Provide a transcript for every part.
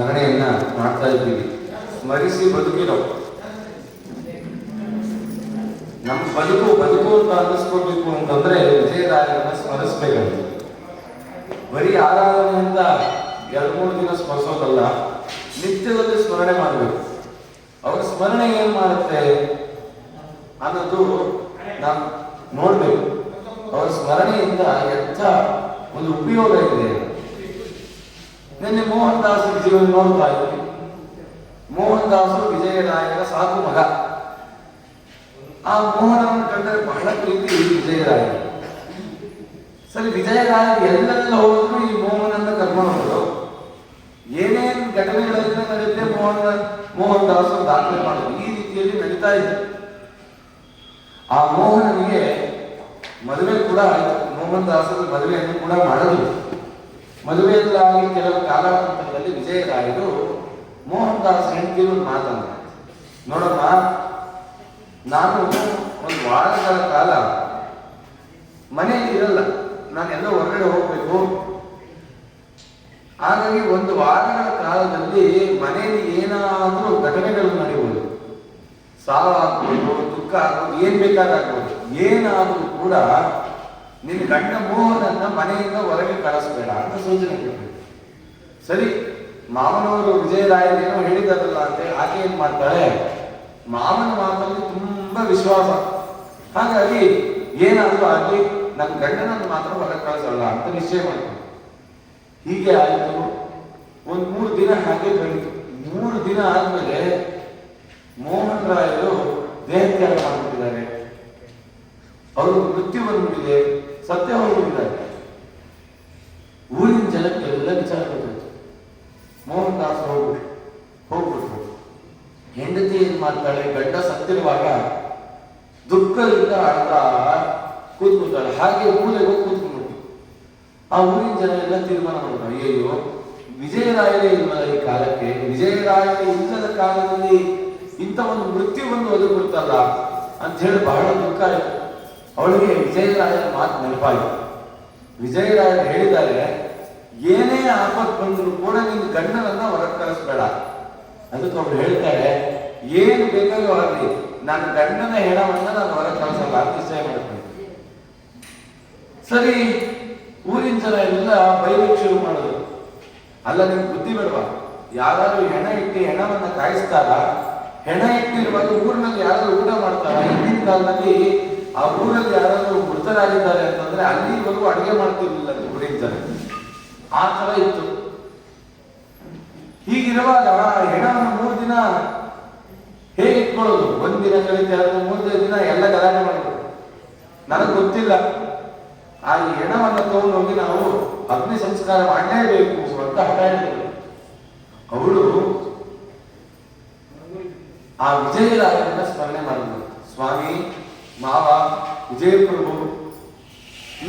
ಸ್ಮರಣೆಯನ್ನ ಮಾಡ್ತಾ ಇದ್ದೀವಿ. ಸ್ಮರಿಸಿ ಬದುಕಿರೋ ನಮ್ಮ ಬದುಕು ಅಂತ ಅನ್ನಿಸ್ಕೋಬೇಕು ಅಂತಂದ್ರೆ ವಿಜಯರಾಯರನ್ನ ಸ್ಮರಿಸ್ಬೇಕಂತ. ಬರೀ ಆರಾಧನೆಯಿಂದ 2-3 ದಿನ ಸ್ಮರಿಸೋದಲ್ಲ, ನಿತ್ಯದಲ್ಲಿ ಸ್ಮರಣೆ ಮಾಡಬೇಕು. ಅವರ ಸ್ಮರಣೆ ಏನ್ ಮಾಡುತ್ತೆ ಅನ್ನೋದು ನಾವು ನೋಡ್ಬೇಕು. ಅವರ ಸ್ಮರಣೆಯಿಂದ ಎಂಥ ಒಂದು ಉಪಯೋಗ ಇದೆ. ನಿನ್ನೆ ಮೋಹನ್ ದಾಸರ ಜೀವನ ನೋಡ್ತಾ ಇದ್ವಿ. ಮೋಹನ್ ದಾಸರು ವಿಜಯರಾಯರ ಸಾಕು ಮಗ. ಆ ಮೋಹನನ್ನು ಕಂಡರೆ ಬಹಳ ಪ್ರೀತಿ ವಿಜಯರಾಯ. ಸರಿ, ವಿಜಯರಾಯ ಎಲ್ಲೆಲ್ಲ ಹೋದ್ರು ಈ ಮೋಹನನ್ನ ಕರ್ಕೊಂಡು ಹೋದ್ರು. ಏನೇನು ಘಟನೆಗಳೆಲ್ಲ ನಡೆಯುತ್ತೆ ಮೋಹನ್ ದಾಸರು ದಾಖಲೆ ಮಾಡೋದು. ಈ ರೀತಿಯಲ್ಲಿ ನಡೀತಾ ಇತ್ತು. ಆ ಮೋಹನನಿಗೆ ಮದುವೆ ಕೂಡ ಆಯಿತು. ಮೋಹನ್ ದಾಸರ ಮದುವೆಯನ್ನು ಕೂಡ ಮಾಡಿದ್ರು. ಮದುವೆಯಲ್ಲಾಗಿ ಕೆಲವು ಕಾಲಾನಂತರದಲ್ಲಿ ವಿಜಯರಾಯರು ಮೋಹನ್ ದಾಸ್ ಹೆಂಡತಿ ಒಂದು ಮಾತಂದ, ನೋಡಮ್ಮ, ನಾನು ಒಂದು ವಾರಗಳ ಕಾಲ ಮನೆಯಲ್ಲಿ ಇರಲ್ಲ, ನಾನೆಲ್ಲ ಹೊರಗಡೆ ಹೋಗ್ಬೇಕು. ಹಾಗಾಗಿ ಒಂದು ವಾರಗಳ ಕಾಲದಲ್ಲಿ ಮನೆಯಲ್ಲಿ ಏನಾದರೂ ಘಟನೆಗಳು ನಡೆಯುವುದು, ಸಾವಾಗ್ಬೋದು, ದುಃಖ ಆಗ್ಬೋದು, ಏನ್ ಬೇಕಾದಾಗ್ಬೋದು, ಏನಾದರೂ ಕೂಡ ನಿನ್ನ ಗಂಡ ಮೋಹನನ್ನ ಮನೆಯಿಂದ ಹೊರಗೆ ಕಳಿಸ್ಬೇಡ ಅಂತ ಸೂಚನೆ ಕೊಟ್ಟರು. ಸರಿ, ಮಾವನವರು ವಿಜಯರಾಯರೇನೋ ಹೇಳಿದಾರಲ್ಲ ಅಂತ ಆಕೆ ಏನ್ ಮಾಡ್ತಾಳೆ, ಮಾವನ ಮಾತಲ್ಲಿ ತುಂಬಾ ವಿಶ್ವಾಸ. ಹಾಗಾಗಿ ಏನಾದರೂ ಆಗಲಿ ನನ್ನ ಗಂಡನನ್ನು ಮಾತ್ರ ಹೊರಗೆ ಕಳಿಸಲ್ಲ ಅಂತ ನಿಶ್ಚಯ ಮಾಡ್ತಾರೆ. ಹೀಗೆ ಆಯಿತು. 3 ದಿನ ಹಾಗೆ ಕಳೀತು. 3 ದಿನ ಆದ್ಮೇಲೆ ಮೋಹನ್ ರಾಯರು ದೇಹತ್ಯಾಗ ಮಾಡಿಬಿಟ್ಟಿದ್ದಾರೆ. ಅವರು ಮೃತ್ಯು ಬಂದ್ಬಿಟ್ಟಿದೆ, ಸತ್ಯ ಹೋಗ್ಬಿಟ್ಟಿದ್ದಾರೆ. ಊರಿನ ಜನಕ್ಕೆಲ್ಲ ವಿಚಾರ ಗೊತ್ತಾಯ್ತು. ಮೋಹನ್ ದಾಸ್ ಹೋಗ್ಬಿಟ್ರು. ಹೆಂಡತಿ ಏನ್ ಮಾಡ್ತಾಳೆ, ಗಂಡ ಸತ್ತಿರುವಾಗ ದುಃಖದಿಂದ ಅಳ್ತಾ ಕೂತ್ಕೊಳ್ತಾಳೆ. ಹಾಗೆ ಮೂಲೆಗೆ ಹೋಗಿ ಕೂತ್ಕೊಂಡ್ಬಿಟ್ಟು ಆ ಊರಿನ ಜನ ಎಲ್ಲ ತೀರ್ಮಾನ ಮಾಡಿದ್ರು, ಅಯ್ಯಯ್ಯೋ, ವಿಜಯರಾಯರೇ ಇಲ್ವಲ್ಲ ಈ ಕಾಲಕ್ಕೆ, ವಿಜಯರಾಯರೇ ಇಲ್ಲದ ಕಾಲದಲ್ಲಿ ಇಂಥ ಒಂದು ಮೃತ್ಯು ಬಂದು ಒದಗಿಬಿಡ್ತಲ್ಲ ಅಂತ ಹೇಳಿ ಬಹಳ ದುಃಖ ಆಯಿತು. ಅವಳಿಗೆ ವಿಜಯರಾಯರ ಮಾತು ನೆನಪಾಯಿತು. ವಿಜಯರಾಯರು ಹೇಳಿದ್ದಾರೆ, ಏನೇ ಆಪತ್ತು ಬಂದರೂ ಕೂಡ ನಿನ್ನ ಗಂಡನನ್ನ ಹೊರಗೆ ಕಳಿಸ್ಬೇಡ. ಅದಕ್ಕೆ ಅವ್ರು ಹೇಳ್ತಾರೆ, ಏನು ಬೇಕಾದ್ರೂ ಆಗಲಿ ನನ್ನ ಗಂಡನ ಹೆಣವನ್ನ ನಾನು ಹೊರಗೆ ಕಳಿಸಲ್ಲ ಅಂತ ನಿಶ್ಚಯ ಮಾಡ್ತೀನಿ. ಸರಿ, ಊರಿನ ಜನ ಎಲ್ಲ ಬೈಲಿಕ್ಕೆ ಶುರು ಮಾಡಿದ್ರು. ಅಲ್ಲ, ನಿಮ್ಗೆ ಬುದ್ಧಿ ಬೇಡವಾ? ಯಾರಾದ್ರೂ ಹೆಣ ಇಟ್ಟು ಹೆಣವನ್ನ ಕಾಯಿಸ್ತಾರ? ಹೆಣ ಇಟ್ಟಿರುವಾಗ ಊರಿನಲ್ಲಿ ಯಾರಾದ್ರೂ ಊಟ ಮಾಡ್ತಾರ? ಹಿಂದಿನ ಕಾಲದಲ್ಲಿ ಆ ಊರಲ್ಲಿ ಯಾರಾದ್ರೂ ಮೃತರಾಗಿದ್ದಾರೆ ಅಂತಂದ್ರೆ ಅಲ್ಲಿವರೆಗೂ ಅಡುಗೆ ಮಾಡ್ತಿರ್ಲಿಲ್ಲ ಊರಿನ ಜನ. ಆ ತರ ಇತ್ತು. ಹೀಗಿರುವಾಗ ಹೆಣವನ್ನು 3 ದಿನ ಹೇಗೆ ಇಟ್ಕೊಳ್ಳೋದು? 1 ದಿನ ಕಳೀತಾ ಇರೋದು, 3ನೇ ದಿನ ಎಲ್ಲ ಗಲಾಟೆ ಮಾಡೋದು. ನನಗೆ ಗೊತ್ತಿಲ್ಲ. ಆ ಹೆಣವನ್ನು ತಗೊಂಡು ಹೋಗಿ ನಾವು ಅಗ್ನಿ ಸಂಸ್ಕಾರ ಮಾಡಲೇಬೇಕು ಅಂತ ಹಠ ಹೇಳಿದ್ರು. ಅವಳು ಆ ವಿಜಯರಾಯರನ್ನ ಸ್ಮರಣೆ ಮಾಡಿದ್ರು. ಸ್ವಾಮಿ, ಮಾವ, ವಿಜಯಪ್ರಭು,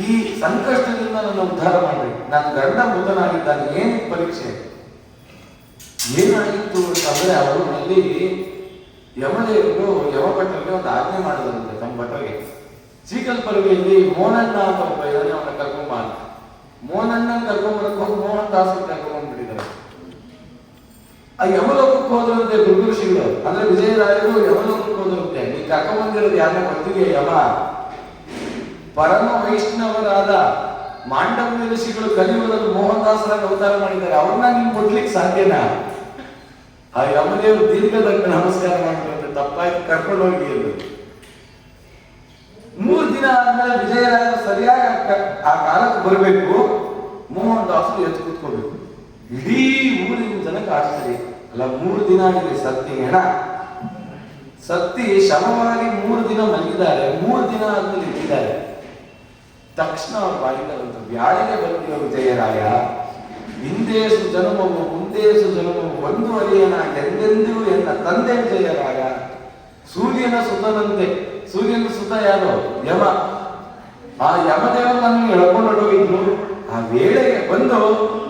ಈ ಸಂಕಷ್ಟದಿಂದ ನನ್ನ ಉದ್ಧಾರ ಮಾಡ್ರಿ. ನನ್ನ ಗಂಡ ಮೃತನಾಗಿದ್ದಾನೆ, ಏನು ಪರೀಕ್ಷೆ? ಏನಾಗಿತ್ತು ಅಂತಂದ್ರೆ, ಅವರಲ್ಲಿ ಯಮದೇವರು ಯಮಭಟ್ಟರಿಗೆ ಒಂದು ಆಜ್ಞೆ ಮಾಡಿದಂತೆ ತಮ್ಮ ಭಟ್ಟರಿಗೆ. ಚೀಕಲ್ಪರ್ವೆಯಲ್ಲಿ ಮೋನಣ್ಣ ಅಂತ ಒಬ್ಬ ಇದ್ದಾನೆ, ಅವನ ಕರ್ಕೊಂಬ ಅಂತ. ಮೋನಣ್ಣ ಕರ್ಕೊಂಬರಕ್ಕೆ ಹೋಗಿ ಮೋಹನ್ ದಾಸರು ಕರ್ಕೊಂಡ್ಬಿಟ್ಟಿದ್ದಾರೆ. ಆ ಯಮಲೋಕಕ್ಕೆ ಹೋದ್ರಂತೆ ಋಷಿಗಳು, ಅಂದ್ರೆ ವಿಜಯರಾಯರು ಯಮಲೋಕಕ್ಕೆ ಹೋದ್ರಂತೆ. ನೀ ಕರ್ಕೊಂಬಂದಿರೋದು ಯಾರನ್ನ ಗೊತ್ತಿದೆಯಾ? ಯಮ. ಪರಮ ವೈಷ್ಣವರಾದ ಮಾಂಡವ್ಯ ಋಷಿಗಳು ಕಲಿಯುವುದನ್ನು ಮೋಹನ್ ದಾಸರಾಗಿ ಅವತಾರ ಮಾಡಿದ್ದಾರೆ. ಅವ್ರನ್ನ ನೀನ್ ಕೊಡ್ಲಿಕ್ಕೆ ಸಾಧ್ಯನಾ? ಆ ಯಮದೇವರು ದೀರ್ಘದಂಡ ನಮಸ್ಕಾರ ಮಾಡಿದ್ರೆ ತಪ್ಪಾಯ್ತು, ಕರ್ಕೊಂಡು ಹೋಗಿ ಎಂದು. 3 ದಿನ ಆದ್ಮೇಲೆ ವಿಜಯರಾಯರು ಸರಿಯಾಗಿ ಆ ಕಾಲಕ್ಕೆ ಬರಬೇಕು. ಮೋಹನ್ ದಾಸರು ಎದ್ದು ಕೂತ್ಕೋಬೇಕು. ಇಡೀ ಊರಿನ ಜನಕ್ಕೆ ಆಶ್ಚರ್ಯ. ಅಲ್ಲ, 3 ದಿನ ಆಗಿದೆ ಸತ್ತಿ ಹೆಣ ಸತ್ತಿ ಶವವಾಗಿ 3 ದಿನ ಮಲಗಿದ್ದಾರೆ. 3 ದಿನ ಆದ್ಮೇಲೆ ಇಟ್ಟಿದ್ದಾರೆ. ತಕ್ಷಣ ಅವ್ರ ಬಾಯಿಂದ ಬಂತು, ಬ್ಯಾಳಿಗೆ ಬಂದಿರೋ ವಿಜಯರಾಯ, ಹಿಂದೇಸು ಜನ್ಮವು ಮುಂದೇಸು ಜನ್ಮವು ಒಂದು ಅರಿಯನ ಎಂದೆಂದೂ ಎನ್ನ ತಂದೆ ವಿಜಯರಾಯ. ಸೂರ್ಯನ ಸುತನಂತೆ. ಸೂರ್ಯನ ಸುತ ಯಾರು? ಯಮ. ಆ ಯಮದೇವನನ್ನು ಎಳ್ಕೊಂಡು ಹೊರಟೋಗಿದ್ರು. ಆ ವೇಳೆಗೆ ಬಂದು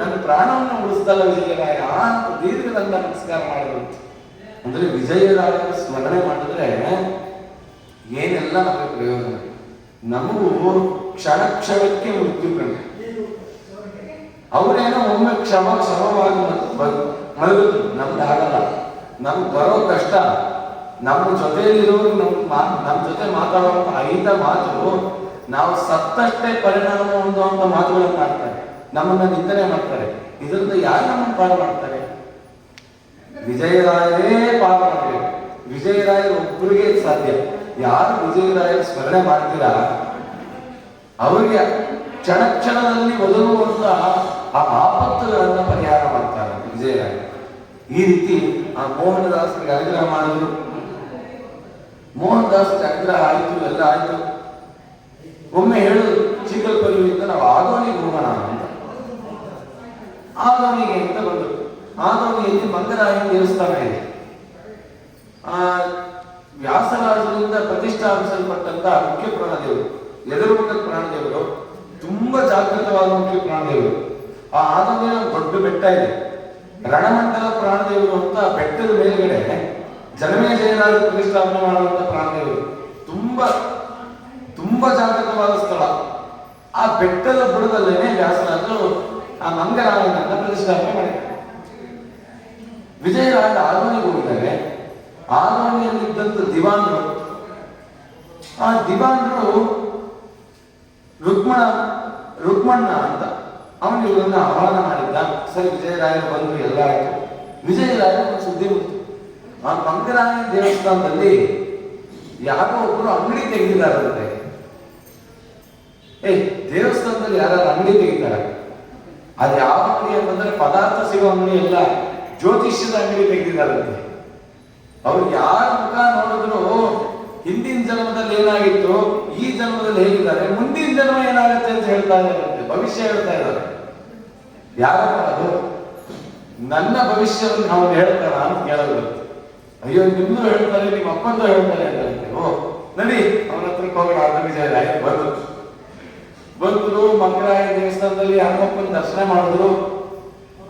ನನ್ನ ಪ್ರಾಣವನ್ನು ಉಳಿಸ್ತಲ್ಲ ವಿಜಯರಾಯ ಅಂತ ದೀರ್ಘದಂಡ ನಮಸ್ಕಾರ ಮಾಡಿದ್ರು. ಅಂದ್ರೆ ವಿಜಯರಾಯರ ಸ್ಮರಣೆ ಮಾಡಿದ್ರೆ ಏನೆಲ್ಲ ನಮಗೆ ಪ್ರಯೋಜನ. ನಮಗೂ ಕ್ಷಣ ಕ್ಷಣಕ್ಕೆ ಮೃತ್ಯು ಕಂಡು ಅವರೇನೋ ಒಮ್ಮೆ ಶವವಾಗಿ ಮಲಗಿದ್ರು. ನಮ್ದು ಆಗಲ್ಲ. ನಮ್ಗೆ ಬರೋ ಕಷ್ಟ, ನಮ್ಮ ಜೊತೆಯಲ್ಲಿರೋರು ನಮ್ಮ ಜೊತೆ ಮಾತಾಡುವಂತ 5 ಮಾತು ನಾವು ಸತ್ತಷ್ಟೇ ಪರಿಣಾಮ ಹೊಂದುವಂತ ಮಾತುಗಳನ್ನು ಆಡ್ತಾರೆ, ನಮ್ಮನ್ನ ನಿಂದನೆ ಮಾಡ್ತಾರೆ. ಇದರಿಂದ ಯಾರು ನಮ್ಮನ್ನು ಪಾರು ಮಾಡ್ತಾರೆ? ವಿಜಯರಾಯರೇ ಪಾರು ಮಾಡಬೇಕು. ವಿಜಯರಾಯರು ಒಬ್ಬರಿಗೆ ಸಾಧ್ಯ. ಯಾರು ವಿಜಯರಾಯರ ಸ್ಮರಣೆ ಮಾಡ್ತೀರಾ ಅವರಿಗೆ ಕ್ಷಣ ಕ್ಷಣದಲ್ಲಿ ಒದಗುವಂತ ಆ ಆಪತ್ತುಗಳನ್ನ ಪರಿಹಾರ ಮಾಡ್ತಾರೆ ವಿಜಯರಾಯ. ಈ ರೀತಿ ಆ ಮೋಹನದಾಸರಿಗೆ ಅನುಗ್ರಹ ಮಾಡಿದ್ರು. ಮೋಹನದಾಸರಿಗೆ ಅನುಗ್ರಹ ಆಯ್ತು, ಎಲ್ಲ ಆಯ್ತು. ಒಮ್ಮೆ ಹೇಳುದು, ಚಿಕ್ಕಲ್ಪಲ್ಲಿಯಿಂದ ನಾವು ಆದೋನಿಗೆ ಹೋಗೋಣ ಅಂತ. ಆದೋನಿಗೆ ಅಂತ ಬಂದರು. ಆದೋನಿಯಲ್ಲಿ ಮಂಗರಾಯನ ದೇವಸ್ಥಾನ ಇದೆ. ವ್ಯಾಸರಾಜರಿಂದ ಪ್ರತಿಷ್ಠಾಪಿಸಲ್ಪಟ್ಟಂತ ಮುಖ್ಯ ಪ್ರಾಣದೇವರು, ಎದುರುಮುಖದ ಪ್ರಾಣದೇವರು, ತುಂಬಾ ಜಾಗೃತವಾದ ಮುಖ್ಯ ಪ್ರಾಣದೇವರು. ಆ ಆದೋನಿನ ದೊಡ್ಡ ಬೆಟ್ಟ ಇದೆ, ರಣಮಂಡಲ ಪ್ರಾಣದೇವರು ಅಂತ. ಬೆಟ್ಟದ ಮೇಲ್ಗಡೆ ಜನಮೇಜಯರಾಜ ಪ್ರತಿಷ್ಠಾಪನೆ ಮಾಡುವಂತ ಪ್ರಾಣದೇವರು. ತುಂಬಾ ಜಾಗೃತವಾದ ಸ್ಥಳ. ಆ ಬೆಟ್ಟದ ಬುಡದಲ್ಲೇನೆ ವ್ಯಾಸರಾಜರು ಆ ಮಂಗರಾಯನನ್ನ ಪ್ರತಿಷ್ಠಾಪನೆ ಮಾಡಿದ್ದಾರೆ. ವಿಜಯರಾಯ ಆದೋನಿಗೆ ಹೋಗಿದ್ದಾರೆ. ಆದೋನಿಯಲ್ಲಿದ್ದಂತ ದಿವಾನ್ರು, ಆ ದಿವಾನ್ರು ರುಕ್ಮಣ್ಣ ಅಂತ ಅವನು ಇವರನ್ನ ಆಹ್ವಾನ ಮಾಡಿದ್ದ. ಸರಿ, ವಿಜಯರಾಯರು ಬಂದು ಎಲ್ಲ ಆಯ್ತು. ವಿಜಯರಾಯರು ಒಂದು ಸುದ್ದಿ ಬಂತು, ಆ ಮಂಗರಾಯ ದೇವಸ್ಥಾನದಲ್ಲಿ ಯಾರೋ ಒಬ್ಬರು ಅಂಗಡಿ ತೆಗೆದಿದ್ದಾರಂತೆ. ದೇವಸ್ಥಾನದಲ್ಲಿ ಯಾರು ಅಂಗಡಿ ತೆಗಿತಾರೆ? ಅದು ಯಾವ ಅಂಗಡಿ ಅಂತಂದ್ರೆ ಪದಾರ್ಥ ಸಿಗೋ ಅಂಗಡಿ ಎಲ್ಲ, ಜ್ಯೋತಿಷ್ಯದ ಅಂಗಡಿ ತೆಗೆದಿದ್ದಾರಂತೆ. ಅವ್ರು ಯಾರ ಮುಖ ನೋಡಿದ್ರು ಹಿಂದಿನ ಜನ್ಮದಲ್ಲಿ ಏನಾಗಿತ್ತು, ಈ ಜನ್ಮದಲ್ಲಿ ಹೇಗಿದ್ದಾರೆ, ಮುಂದಿನ ಜನ್ಮ ಏನಾಗುತ್ತೆ ಅಂತ ಹೇಳ್ತಾ ಇದ್ದಾರೆ, ಭವಿಷ್ಯ ಹೇಳ್ತಾ ಇದ್ದಾರೆ. ಯಾರಪ್ಪ ಅದು? ನನ್ನ ಭವಿಷ್ಯವನ್ನು ನಾವು ಹೇಳ್ತಾರ ಅಂತ ಕೇಳೋದು. ಅಯ್ಯೋ, ನಿಮ್ದು ಹೇಳ್ತಾರೆ, ನಿಮ್ಮ ಅಪ್ಪಂದು ಹೇಳ್ತಾರೆ ಅಂತ. ಓ ನಡಿ, ಅವನ ಹತ್ರಕ್ಕೆ ಹೋಗೋಣ ಅಂತ ವಿಜಯರಾಯ ಬಂದ್ರು. ಮಂಗರಾಯ ದೇವಸ್ಥಾನದಲ್ಲಿ ಹನುಮಪ್ಪನ ದರ್ಶನ ಮಾಡಿದ್ರು.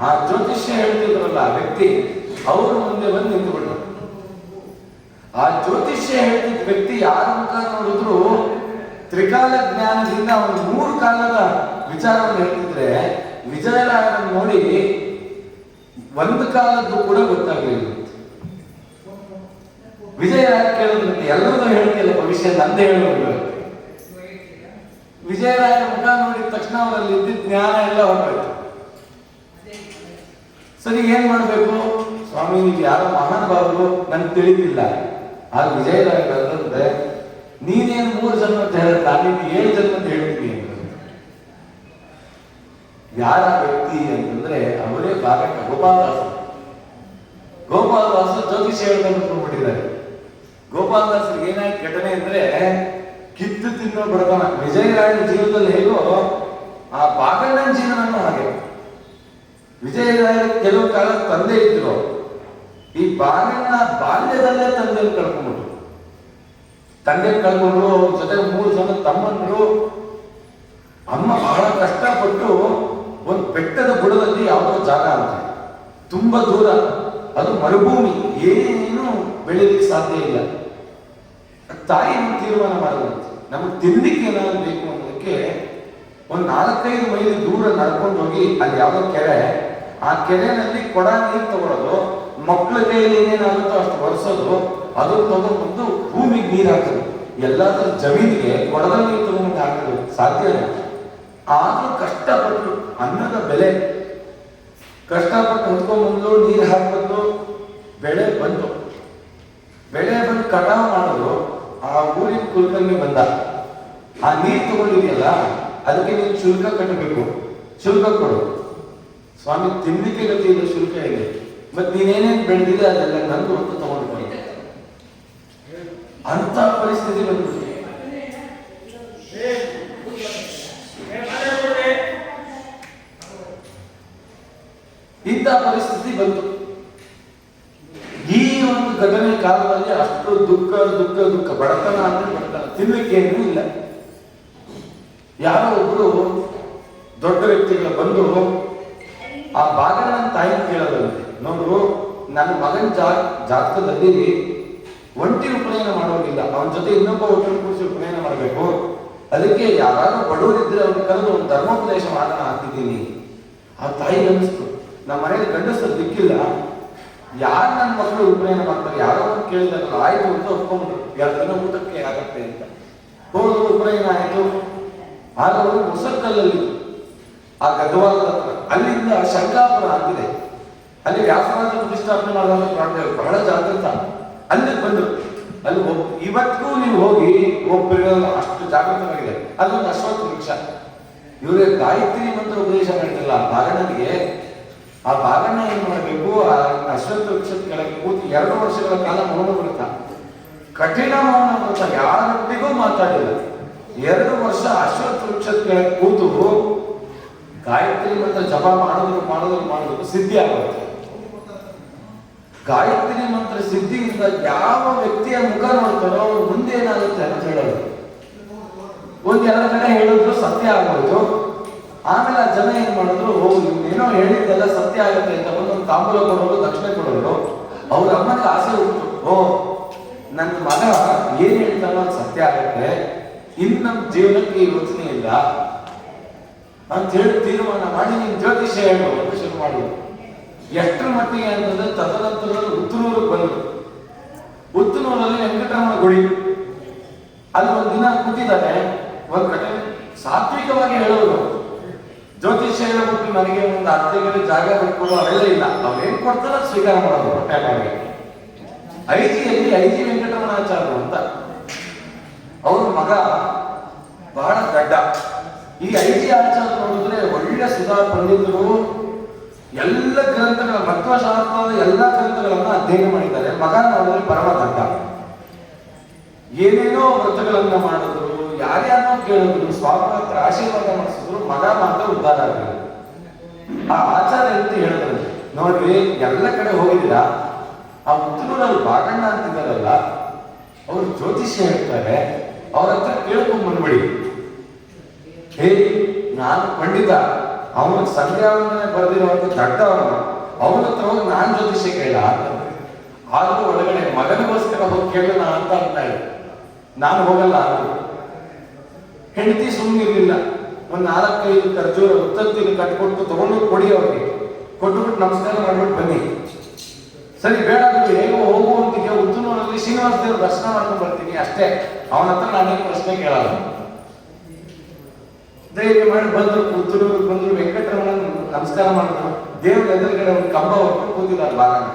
ಆ ಜ್ಯೋತಿಷ್ಯ ಹೇಳ್ತಿದ್ರಲ್ಲ ಆ ವ್ಯಕ್ತಿ, ಅವರು ಮುಂದೆ ಬಂದು ನಿಂತುಬಿಟ್ರು. ಆ ಜ್ಯೋತಿಷ್ಯ ಹೇಳ್ತಿದ್ದ ವ್ಯಕ್ತಿ ಯಾರ ಮುಖ ನೋಡಿದ್ರು ತ್ರಿಕಾಲ ಜ್ಞಾನದಿಂದ ಅವನು 3 ಕಾಲದ ವಿಚಾರವನ್ನು ಹೇಳ್ತಿದ್ರೆ, ವಿಜಯರಾಯರನ್ನು ನೋಡಿ 1 ಕಾಲದ್ದು ಕೂಡ ಗೊತ್ತಾಗಲಿಲ್ಲ. ವಿಜಯರಾಯ ಕೇಳಿದ್ರು, ಎಲ್ಲರದ್ದು ಹೇಳ್ತಿಲ್ಲ ಭವಿಷ್ಯ, ನಂದೇ ಹೇಳೋದು. ವಿಜಯರಾಯರ ಮುಖ ನೋಡಿದ ತಕ್ಷಣ ಅವರಲ್ಲಿ ಇದ್ದಿದ್ದ ಜ್ಞಾನ ಎಲ್ಲ ಹೊರಟೋಯ್ತು. ಸರಿ, ಏನ್ ಮಾಡ್ಬೇಕು ಸ್ವಾಮಿ, ನೀವು ಯಾರೋ ಮಹಾನುಭಾವರು, ನನ್ಗೆ ತಿಳಿದಿಲ್ಲ. ಆಗ ವಿಜಯರಾಯ ಬಂದಂತೆ, ನೀನೇನು 3 ಜನ್ಮ ಅಂತ ಹೇಳುತ್ತ, ನೀನು 7 ಜನ್ಮ ಅಂತ ಹೇಳ್ತೀನಿ ಅಂತ. ಯಾರ ವ್ಯಕ್ತಿ ಅಂತಂದ್ರೆ ಅವರೇ ಬಾಲಕ ಗೋಪಾಲದಾಸರು. ಗೋಪಾಲದಾಸರು ಜ್ಯೋತಿಷ್ಯ ಹೇಳ್ಕೊಂಡ್ಬಿಟ್ಟಿದ್ದಾರೆ. ಗೋಪಾಲದಾಸರಿಗೆ ಏನಾಯ್ತು ಘಟನೆ ಅಂದ್ರೆ, ಕಿತ್ತು ತಿನ್ನೋ ಬಡತನ. ವಿಜಯರಾಯನ ಜೀವನದಲ್ಲಿ ಹೇಗೋ ಆ ಬಾಗಣ್ಣನ ಜೀವನನೂ ಹಾಗೆ. ವಿಜಯರಾಯರ ಕೆಲವು ಕಾಲ ತಂದೆ ಇದ್ರು. ಈ ಬಾಗಣ್ಣ ಬಾಲ್ಯದಲ್ಲೇ ತಂದೆಯನ್ನು ಕಳ್ಕೊಂಡ್ಬಿಟ್ರು. ತಂದೆ ಕಳ್ಕೊಂಡ್ರು, ಅವ್ರ ಜೊತೆ 3 ಜನ ತಮ್ಮಂದ್ರು. ಅಮ್ಮ ಬಹಳ ಕಷ್ಟಪಟ್ಟು ಒಂದು ಬೆಟ್ಟದ ಬುಡದಲ್ಲಿ ಯಾವುದೋ ಜಾಗ ಅಂತ, ತುಂಬಾ ದೂರ, ಅದು ಮರುಭೂಮಿ, ಏನೇನು ಬೆಳೀಲಿಕ್ಕೆ ಸಾಧ್ಯ ಇಲ್ಲ. ತಾಯಿ ತೀರ್ಮಾನ ಮಾಡಿದಂತೆ, ನಮಗೆ ತಿನ್ಲಿಕ್ಕೆ ಏನಾದ್ರು ಬೇಕು ಅನ್ನೋದಕ್ಕೆ ಒಂದು 4-5 ಮೈಲಿ ದೂರ ನಡ್ಕೊಂಡು ಹೋಗಿ ಅಲ್ಲಿ ಯಾವುದೋ ಕೆರೆ, ಆ ಕೆರೆಯಲ್ಲಿ ಕೊಡ ನೀರು ತಗೊಳ್ಳೋದು, ಮಕ್ಕಳ ಕೈಯಲ್ಲಿ ಏನೇನಾಗುತ್ತೋ ಅಷ್ಟು ಒರೆಸೋದು, ಅದನ್ನು ತಗೊಂಡ್ಬಂದು ಭೂಮಿಗೆ ನೀರು ಹಾಕೋದು. ಎಲ್ಲಾದ್ರೂ ಜಮೀನಿಗೆ ಕೊಡದಲ್ಲಿ ನೀರು ತಗೊಂಡು ಹಾಕೋದು ಸಾಧ್ಯ ಇಲ್ಲ. ಆದ್ರೂ ಕಷ್ಟಪಟ್ಟು, ಅನ್ನದ ಬೆಲೆ ಕಷ್ಟಪಟ್ಟು ಹೊತ್ಕೊಂಡ್ಬಂದು ನೀರು ಹಾಕೋದು. ಬೆಳೆ ಬಂದು ಕಟಾವು ಮಾಡೋದು. ಆ ಊರಿನ ಕುಲಕರ್ಣಿ ಬಂದ, ಆ ನೀರು ತಗೊಂಡಿದೆಯಲ್ಲ ಅದಕ್ಕೆ ನೀನು ಶುಲ್ಕ ಕಟ್ಟಬೇಕು, ಶುಲ್ಕ ಕೊಡು. ಸ್ವಾಮಿ, ತಿನ್ಲಿಕ್ಕೆ ಗತಿ ಇದೆ, ಶುಲ್ಕ ಇದೆ, ಮತ್ತೆ ನೀನೇನೇನು ಬೆಳೆದಿದೆ ಅದೆಲ್ಲ ನಂದು ಅಂತ ತಗೊಂಡು ಅಂತ ಪರಿಸ್ಥಿತಿ ಬಂದ್ಬಿಟ್ಟು. ಇಂಥ ಪರಿಸ್ಥಿತಿ ಬಂತು. ಈ ಒಂದು ಘಟನೆ ಕಾಲದಲ್ಲಿ ಅಷ್ಟು ದುಃಖ, ಬಡತನ ಅಂದ್ರೆ ಬಡತನ, ತಿನ್ಲಿಕ್ಕೆ ಏನೂ ಇಲ್ಲ. ಯಾರೋ ಒಬ್ರು ದೊಡ್ಡ ವ್ಯಕ್ತಿಗಳು ಬಂದು ಆ ಬಾಗಣ್ಣನ ತಾಯಿ ಕೇಳೋದಂತೆ, ನೋಡು, ನನ್ನ ಮಗನ ಜಾತಕದಲ್ಲಿ ಒಂಟಿ ಉಪನಯನ ಮಾಡೋದಿಲ್ಲ, ಅವನ ಜೊತೆ ಇನ್ನೊಬ್ಬ ಒಟ್ಟು ಕೂರಿಸಿ ಉಪನಯನ ಮಾಡಬೇಕು. ಅದಕ್ಕೆ ಯಾರು ಬಡವರಿದ್ರೆ ಅವ್ರಿಗೆ ಕರೆದು ಒಂದು ಧರ್ಮೋಪದೇಶ ಮಾಡೋಣ ಅಂತಿದ್ದೀನಿ. ಆ ತಾಯಿಗೆ ಅನಿಸ್ತು, ನಮ್ಮ ಮನೆಯಲ್ಲಿ ಗಂಡಸರು ದಿಕ್ಕಿಲ್ಲ, ಯಾರು ನನ್ನ ಮಕ್ಕಳು ಉಪನಯನ ಮಾಡ್ತಾರೆ, ಯಾರೋ ಒಂದು ಕೇಳಿದಾರಲ್ಲ, ಆಯ್ತು ಅಂತ ಒಪ್ಕೊಂಡ್ರು. 2 ದಿನ ಊಟಕ್ಕೆ ಆಗತ್ತೆ ಅಂತ ಹೋದ್ರು. ಉಪನಯನ ಆಯ್ತು. ಆಗ ಅವರು ಮುಸಕ್ಕಲ್ಲಲ್ಲಿ, ಆ ಗದ್ವಾಲದ ಹತ್ರ, ಅಲ್ಲಿಂದ ಶಂಕಾಪುರ ಆಗಿದೆ, ಅಲ್ಲಿ ವ್ಯಾಸರಾಜ ಪ್ರತಿಷ್ಠಾಪನೆ ಮಾಡುವಾಗ ಬಹಳ ಜಾಗೃತ. ಅಲ್ಲಿಗೆ ಬಂದರು. ಅಲ್ಲಿ ಇವತ್ತಿಗೂ ನೀವು ಹೋಗಿ ಒಬ್ಬರಿಗೆಲ್ಲ ಅಷ್ಟು ಜಾಗೃತವಾಗಿದೆ. ಅಲ್ಲೊಂದು ಅಶ್ವತ್ಥ ವೃಕ್ಷ. ಇವರಿಗೆ ಗಾಯತ್ರಿ ಮಂತ್ರ ಉಪದೇಶ ಮಾಡಿದ್ರಲ್ಲ ಆ ಬಾಗಣ್ಣನಿಗೆ, ಆ ಬಾಗಣ್ಣ ಏನ್ ಮಾಡಬೇಕು, ಆ ಅಶ್ವತ್ಥ ವೃಕ್ಷದ ಕೆಳಗೆ ಕೂತು 2 ವರ್ಷಗಳ ಕಾಲ ಮೌನ ವ್ರತ, ಕಠಿಣ ಮೌನ ವ್ರತ, ಯಾರೊಟ್ಟಿಗೂ ಮಾತಾಡಿಲ್ಲ. 2 ವರ್ಷ ಅಶ್ವತ್ಥ ವೃಕ್ಷದ ಕೆಳಗೆ ಕೂತು ಗಾಯತ್ರಿ ಮಂತ್ರ ಜಪ ಮಾಡಿದ್ರು ಸಿದ್ಧಿ ಆಗುತ್ತೆ. ಗಾಯತ್ರಿ ಮಂತ್ರ ಸಿದ್ಧಿಯಿಂದ ಯಾವ ವ್ಯಕ್ತಿಯ ಮುಖ ನೋಡ್ತಾರೋ ಅವ್ರು ಮುಂದೆ ಏನಾಗುತ್ತೆ ಅಂತ ಹೇಳೋದು. 1-2 ಕಡೆ ಹೇಳಿದ್ರು ಸತ್ಯ ಆಗೋಯ್ತು. ಆಮೇಲೆ ಆ ಜನ ಏನ್ ಮಾಡಿದ್ರು, ಏನೋ ಹೇಳಿದ್ದೆಲ್ಲ ಸತ್ಯ ಆಗುತ್ತೆ ಅಂತ ಒಂದೊಂದು ತಾಂಬೂಲ ಕೊಡೋರು, ದಕ್ಷಿಣೆ ಕೊಡೋರು. ಅವ್ರ ಅಮ್ಮನಿಗೆ ಆಸೆ ಹುಟ್ಟು, ನನ್ನ ಮಗ ಏನ್ ಹೇಳ್ತಾನೋ ಅದು ಸತ್ಯ ಆಗುತ್ತೆ, ಇನ್ನು ನಮ್ಮ ಜೀವನಕ್ಕೆ ಯೋಚನೆ ಇಲ್ಲ ಅಂತ ಹೇಳಿ ತೀರ್ಮಾನ ಮಾಡಿ ನಿಮ್ ಜ್ಯೋತಿಷ್ಯ ಹೇಳು ಅಂತ ಶುರು ಮಾಡಿದ್ರು. ಎಷ್ಟರ ಮಟ್ಟಿಗೆ ಅಂತಂದ್ರೆ ತದನಂತರದಲ್ಲಿ ಉತ್ತನೂರಿಗೆ ಬಂದರು. ಉತ್ತನೂರಲ್ಲಿ ವೆಂಕಟರಮಣ ಗುಡಿ, ಅಲ್ಲಿ 1 ದಿನ ಕೂತಿದ್ದಾರೆ. ಒಂದ್ ಕಡೆ ಸಾತ್ವಿಕವಾಗಿ ಹೇಳೋರು, ಜ್ಯೋತಿಷ್ಯ ಹೇಳ್ಬಿಟ್ಟು ನನಗೆ ಒಂದು ಅತ್ತೆಗೆ ಜಾಗ ಬಿಟ್ಕೊಡೋ ಅವೆಲ್ಲ ಇಲ್ಲ, ಅವ್ರೇನ್ ಕೊಡ್ತಾರ ಸ್ವೀಕಾರ ಮಾಡೋದು ಹೊಟ್ಟೆ ಬಾಡಿಗೆ. ಐಜಿಯಲ್ಲಿ ಐಜಿ ವೆಂಕಟರಮಣಾಚಾರ್ಯರು ಅಂತ ಅವ್ರ ಮಗ ಬಹಳ ದಡ್ಡ. ಈ ಐಜಿ ಆಚಾರ್ಯ ನೋಡಿದ್ರೆ ಒಳ್ಳೆ ಸುಧಾ ಪಂಡಿತರು, ಎಲ್ಲ ಗ್ರಂಥಗಳ ಮಧ್ವಶಾಸ್ತ್ರದ ಎಲ್ಲ ಗ್ರಂಥಗಳನ್ನ ಅಧ್ಯಯನ ಮಾಡಿದ್ದಾರೆ. ಮಗ ನೋಡಿದ್ರೆ ಪರಮ ದಡ್ಡ, ಏನೇನೋ ವ್ರತಗಳನ್ನ ಮಾಡಿದ್ರು, ಯಾರ್ಯಾರನ್ನೋ ಕೇಳಿದ್ರು, ಸ್ವಾಮಿ ಹತ್ರ ಆಶೀರ್ವಾದ ಮಾಡಿಸಿದ್ರು, ಮಗ ಮಾತ್ರ ಉದ್ಧಾರ ಆಗಲಿಲ್ಲ. ಆ ಆಚಾರ್ಯ ಅಂತ ಹೇಳಿದ್ರು, ನೋಡ್ರಿ ಎಲ್ಲ ಕಡೆ ಹೋಗಿದ್ದೀರಾ, ಆ ಮುತ್ತೂರಲ್ಲಿ ಬಾಗಣ್ಣ ಅಂತಿದ್ದಾರಲ್ಲ ಅವ್ರು ಜ್ಯೋತಿಷ್ಯ ಹೇಳ್ತಾರೆ, ಅವ್ರ ಹತ್ರ ಕೇಳ್ಕೊಂಡ್ ಬಂದ್ಬಿಡಿ. ನಾನು ಪಂಡಿತ, ಅವನ ಸಂಧ್ಯಾವಂದನೆ ಬರೆದಿರುವಂತ ದಡ್ಡವನು, ಅವನ ಹತ್ರ ಹೋಗಿ ನಾನ್ ಜ್ಯೋತಿಷ್ಯ ಕೇಳ ಆದ್ರೂ ಒಳಗಡೆ ಮಗನಿಗೋಸ್ಕರ ಹೋಗಿ ಕೇಳೋಣ ಅಂತ ಇದ್ದೆ. ನಾನು ಹೋಗಲ್ಲ ಅಂದ್ರು. ಹೆಂಡತಿ ಸುಮ್ಮನಿರ್ಲಿಲ್ಲ. 4-5 ಖರ್ಜೂರ ಉತ್ತತ್ತಿನ ಕಟ್ಕೊಟ್ಟು ತಗೊಂಡು ಕೊಡಿ, ಅವ್ರಿಗೆ ಕೊಟ್ಟುಬಿಟ್ಟು ನಮಸ್ಕಾರ ಮಾಡ್ಬಿಟ್ಟು ಬನ್ನಿ. ಸರಿ ಬೇಡ ಹೇಗೋ ಹೋಗುವಂತಿಗೆ ಉತ್ತನೂರಲ್ಲಿ ಶ್ರೀನಿವಾಸ ದೇವ್ರ ದರ್ಶನ ಮಾಡ್ಕೊಂಡು ಬರ್ತೀನಿ ಅಷ್ಟೇ, ಅವನ ಹತ್ರ ನಾನೇನು ಪ್ರಶ್ನೆ ಕೇಳಲ್ಲ. ಧೈರ್ಯ ಮಾಡಿ ಬಂದ್ರು, ಉತ್ತನೂರಿಗೆ ಬಂದ್ರು, ವೆಂಕಟರಮಣ ನಮಸ್ಕಾರ ಮಾಡಿದ್ರು. ದೇವ್ರ ಎದುರುಗಡೆ ಒಂದು ಕಂಬ ಹೊತ್ತು ಕೂತಿದ್ದಾರೆ ಬಾಗಣ್ಣ.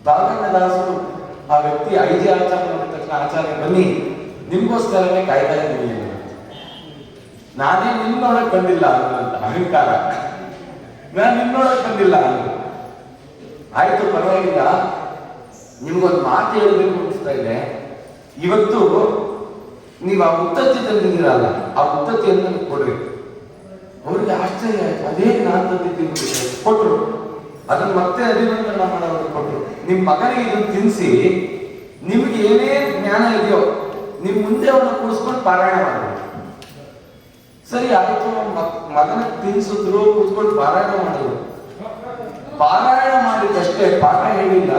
ಬಾಗಣ್ಣ ದಾಸರು ಆ ವ್ಯಕ್ತಿ ಐಜಿ ಆಚಾರ್ಯ ನೋಡಿದ ತಕ್ಷಣ, ಆಚಾರ್ಯ ಬನ್ನಿ ನಿಮ್ಗೋಸ್ಕರನೇ ಕಾಯ್ತಾ ಇದ್ದೀನಿ, ನಾನೇ ನಿನ್ನೊಳಗೆ ಬಂದಿಲ್ಲ ಅಂತ ಅಹಂಕಾರ, ನಾನು ನಿನ್ನೊಳಗೆ ಬಂದಿಲ್ಲ ಅಂದ್ರು. ಆಯ್ತು ಪರವಾಗಿಲ್ಲ, ನಿಮ್ಗೊಂದು ಮಾತು ಹೇಳಬೇಕು ಅನಿಸ್ತಾ ಇದೆ. ಇವತ್ತು ನೀವು ಆ ಉತ್ತತ್ತಿ ತಂದಿದ್ದೀರಲ್ಲ, ಆ ಉತ್ತತ್ತಿಯನ್ನು ಕೊಡ್ರಿ. ಅವ್ರಿಗೆ ಆಶ್ಚರ್ಯ ಆಯ್ತು, ಅದೇ ನಾನು ತಂದಿದ್ದೀನಿ ಕೊಟ್ರು. ಅದನ್ನ ಮತ್ತೆ ಅಭಿನಂದನ ಮಾಡೋರು ಕೊಟ್ರು. ನಿಮ್ ಮಗನಿಗೆ ಇದನ್ನು ತಿನ್ನಿಸಿ, ನಿಮ್ಗೆ ಏನೇ ಜ್ಞಾನ ಇದೆಯೋ ನಿಮ್ ಮುಂದೆ ಅವನ್ನ ಕೂರಿಸ್ಕೊಂಡು ಪಾರಾಯಣ ಮಾಡಬೇಕು. ಸರಿ ಆಯ್ತು, ಮಗನ ತಿನ್ಸಿದ್ರು, ಕೂತ್ಕೊಂಡು ಪಾರಾಯಣ ಮಾಡಿದ್ರು. ಪಾರಾಯಣ ಮಾಡಿದಷ್ಟೇ, ಪಾಠ ಹೇಳಿಲ್ಲ.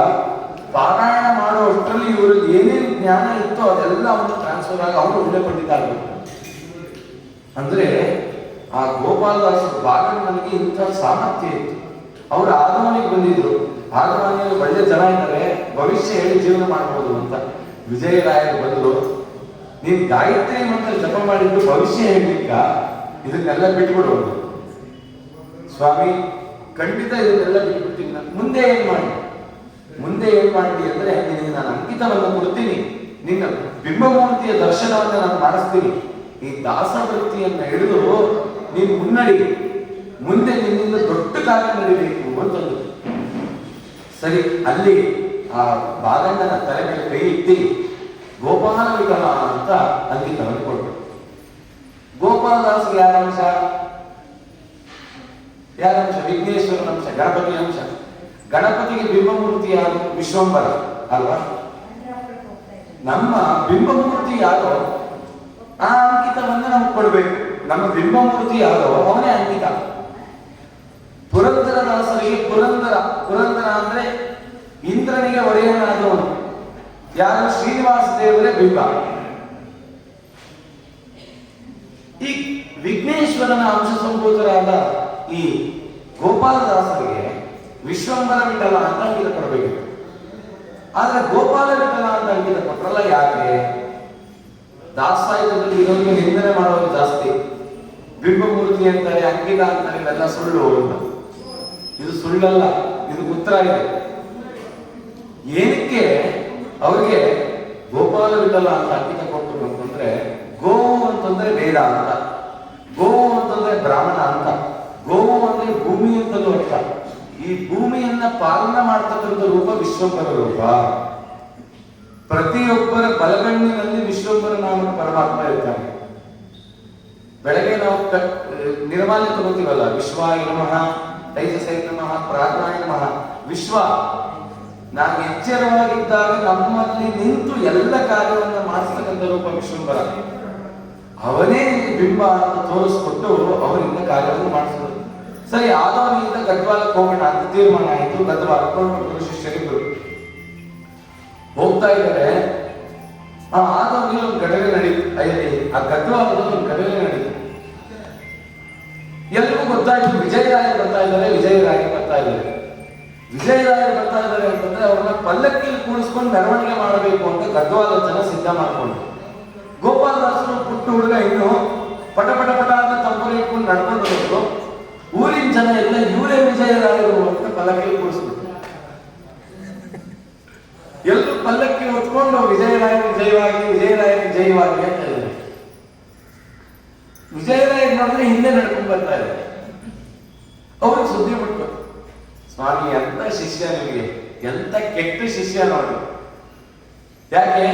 ಪಾರಾಯಣ ಮಾಡೋ ಅಷ್ಟರಲ್ಲಿ ಇವ್ರಿಗೆ ಏನೇನು ಜ್ಞಾನ ಇತ್ತೋ ಅದೆಲ್ಲ ಅವನು ಟ್ರಾನ್ಸ್ಫರ್ ಆಗಿ ಅವನು ಒಳ್ಳೆ ಪಂಡಿತ ಆಗಬೇಕು. ಅಂದ್ರೆ ಆ ಗೋಪಾಲದಾಸ ಬಾಗಣ್ಣನಿಗೆ ಇಂಥ ಸಾಮರ್ಥ್ಯ ಇತ್ತು. ಅವರು ಆಗಮನಿಗೆ ಬಂದಿದ್ರು. ಆಗಮನಿಯಲ್ಲಿ ಒಳ್ಳೆ ಜನ ಇದ್ದಾರೆ, ಭವಿಷ್ಯ ಹೇಳಿ ಜೀವನ ಮಾಡ್ಬೋದು ಅಂತ. ವಿಜಯರಾಯರು ಬಂದ್ರು, ನೀನ್ ಗಾಯತ್ರಿ ಮಂತ್ರ ಜಪ ಮಾಡಿದ್ದು ಭವಿಷ್ಯ ಹೇಳಲಿಕ್ಕ, ಇದನ್ನೆಲ್ಲ ಬಿಟ್ಬಿಡೋದು. ಸ್ವಾಮಿ ಖಂಡಿತ ಇದನ್ನೆಲ್ಲ ಬಿಟ್ಬಿಡ್ತೀನಿ, ಮುಂದೆ ಏನ್ ಮಾಡಿ ಅಂದ್ರೆ ನಿನಗೆ ನಾನು ಅಂಕಿತವನ್ನು ಕೊಡ್ತೀನಿ, ನಿನ್ನ ಬಿಂಬಮೂರ್ತಿಯ ದರ್ಶನವನ್ನು ನಾನು ಮಾಡಿಸ್ತೀನಿ, ಈ ದಾಸವೃತ್ತಿಯನ್ನ ಹಿಡಿದು ನೀನು ಮುನ್ನಡಿ, ಮುಂದೆ ನಿನ್ನಿಂದ ದೊಡ್ಡ ಕಾರ್ಯ ನಡೀಬೇಕು ಅಂತಂದು. ಸರಿ, ಅಲ್ಲಿ ಆ ಬಾಗಣ್ಣನ ತಲೆ ಮೇಲೆ ಕೈ ಇಟ್ಟಿ ಗೋಪಾಲ ವಿಠಲ ಅಂತ ಅಂಕಿತವನ್ನು ಕೊಟ್ಟರು. ಗೋಪಾಲದಾಸರು ಯಾರಂಶ? ವಿಘ್ನೇಶ್ವರನ ಅಂಶ, ಗಣಪತಿ ಅಂಶ. ಗಣಪತಿಗೆ ಬಿಂಬಮೂರ್ತಿ ಯಾರು? ವಿಶ್ವಂಬರ ಅಲ್ವಾ? ನಮ್ಮ ಬಿಂಬಮೂರ್ತಿ ಯಾರೋ ಆ ಅಂಕಿತವನ್ನು ನಮ್ಗೆ ಕೊಡ್ಬೇಕು. ನಮ್ಮ ಬಿಂಬಮೂರ್ತಿ ಯಾರೋ ಅವನೇ ಅಂಕಿತ. ಪುರಂದರದಾಸರಿಗೆ ಪುರಂದರ ಅಂದ್ರೆ ಇಂದ್ರನಿಗೆ ಒಡೆಯನಾದವನು ಯಾರು? ಶ್ರೀನಿವಾಸ ದೇವರೇ ಬಿಂಬ. ಈ ವಿಘ್ನೇಶ್ವರನ ಅಂಶ ಸಂಭೂತರಾದ ಈ ಗೋಪಾಲದಾಸರಿಗೆ ವಿಶ್ವಂಬರ ವಿಠಲ ಅಂತ ಅಂಕಿತ ಕೊಡಬೇಕಿತ್ತು. ಆದ್ರೆ ಗೋಪಾಲ ವಿಠಲ ಅಂತ ಅಂಕಿತ ಕೊಟ್ರಲ್ಲ, ಯಾಕೆ? ದಾಸಾಯುಧದಲ್ಲಿ ಇದೊಂದು ನಿಂದನೆ ಮಾಡೋದು ಜಾಸ್ತಿ. ಬಿಂಬಮೂರ್ತಿ ಅಂತಾರೆ, ಅಂಕಿತ ಅಂತಾರೆ, ಇವೆಲ್ಲ ಸುಳ್ಳು ಅಂತ. ಇದು ಸುಳ್ಳಲ್ಲ, ಇದು ಉತ್ತರ ಇದೆ. ಏನಕ್ಕೆ ಅವರಿಗೆ ಗೋಪಾಲ ವಿಠಲ ಅಂತ ಅಂಕಿತ ಕೊಟ್ಟರು ಅಂತಂದ್ರೆ, ಗೋವು ಅಂತಂದ್ರೆ ವೇದ ಅಂತ, ಗೋವು ಅಂತಂದ್ರೆ ಬ್ರಾಹ್ಮಣ ಅಂತ, ಗೋವು ಅಂದ್ರೆ ಭೂಮಿ ಅಂತಲೂ ಅರ್ಥ. ಈ ಭೂಮಿಯನ್ನ ಪಾಲನೆ ಮಾಡ್ತಕ್ಕಂಥ ರೂಪ ವಿಶ್ವಂಬರ ರೂಪ. ಪ್ರತಿಯೊಬ್ಬರ ಬಲಗಣ್ಣಿನಲ್ಲಿ ವಿಶ್ವಂಬರ ನಾಮಕ ಪರಮಾತ್ಮ ಇರ್ತಾನೆ. ಬೆಳಗ್ಗೆ ನಾವು ನಿರ್ಮಾಲ್ಯ ತಗೋತೀವಲ್ಲ, ವಿಶ್ವಾಯ ನಮಃ, ತೈಜಸೇ ನಮಃ, ಪ್ರಾಜ್ಞಾಯ ನಮಃ. ವಿಶ್ವ, ನಾನು ಎಚ್ಚರವಾಗಿದ್ದಾಗ ನಮ್ಮಲ್ಲಿ ನಿಂತು ಎಲ್ಲ ಕಾರ್ಯವನ್ನು ಮಾಡಿಸ್ತಕ್ಕಂಥ ರೂಪ ವಿಶ್ವಂಬರ. ಅವನೇ ಬಿಂಬ ಅಂತ ತೋರಿಸ್ಕೊಟ್ಟು ಅವರಿಂದ ಕಾರ್ಯವನ್ನು ಮಾಡಿಸೋದು. ಸರಿ, ಆದವನಿಂದ ಗದ್ವಾಲಕ್ಕೆ ಹೋಗೋಣ ಅಂತ ತೀರ್ಮಾನ ಆಯಿತು. ಗದ್ವಾಲಕ್ಕೆ ಗುರು ಶಿಷ್ಯರಿದ್ರು ಹೋಗ್ತಾ ಇದ್ದಾರೆ. ಆದವನಿಗೆ ಒಂದು ಘಟನೆ ನಡೀತು. ಆ ಗದ್ವಾಲದಲ್ಲಿ ಒಂದು ಘಟನೆ ನಡೀತು. ಎಲ್ರಿಗೂ ಗೊತ್ತಾಯ್ತು, ವಿಜಯರಾಯರು ಬರ್ತಾ ಇದ್ದಾರೆ, ವಿಜಯರಾಯರು ಬರ್ತಾ ಇದ್ದಾರೆ. ವಿಜಯರಾಯರು ಬರ್ತಾ ಇದ್ದಾರೆ ಅಂತಂದ್ರೆ ಅವ್ರನ್ನ ಪಲ್ಲಕ್ಕಿಯಲ್ಲಿ ಕೂಡಿಸ್ಕೊಂಡು ಮೆರವಣಿಗೆ ಮಾಡಬೇಕು ಅಂತ ಗದ್ವಾಲದ ಜನ ಸಿದ್ಧ ಮಾಡ್ಕೊಂಡು, ಗೋಪಾಲದಾಸರು ಪುಟ್ಟ ಹುಡುಗ ಇನ್ನು ಪಟ ಪಟ ಪಟ ಅಂತ ತಂಬೂರಿ ಇಟ್ಕೊಂಡು ನಡ್ಕೊಂಡು ಹೋದ್ರು. ಊರಿನ ಜನ ಎಲ್ಲ ಇವರೇ ವಿಜಯರಾಯರು ಅಂತ ಪಲ್ಲಕ್ಕಿಯಲ್ಲಿ ಕೂಡಿಸ್ಬಿಟ್ರು. ಎಲ್ಲರೂ ಪಲ್ಲಕ್ಕಿ ಹೊತ್ಕೊಂಡು ವಿಜಯರಾಯರು ಜಯವಾಗಿ, ವಿಜಯರಾಯರು ಜಯವಾಗಿ ಅಂತ ಹೇಳಿದ್ರು. ವಿಜಯರಾಯರು ನೋಡಿದ್ರೆ ಹಿಂದೆ ನಡ್ಕೊಂಡು ಬರ್ತಾ ಇದ್ದಾರೆ. ಅವ್ರಿಗೆ ಸುದ್ದಿ ಬಿಟ್ಟು, ಸ್ವಾಮಿ ಎಂತ ಶಿಷ್ಯ ನಿಮಗೆ, ಎಂತ ಕೆಟ್ಟ ಶಿಷ್ಯ ನೋಡಿ. ಯಾಕೆ?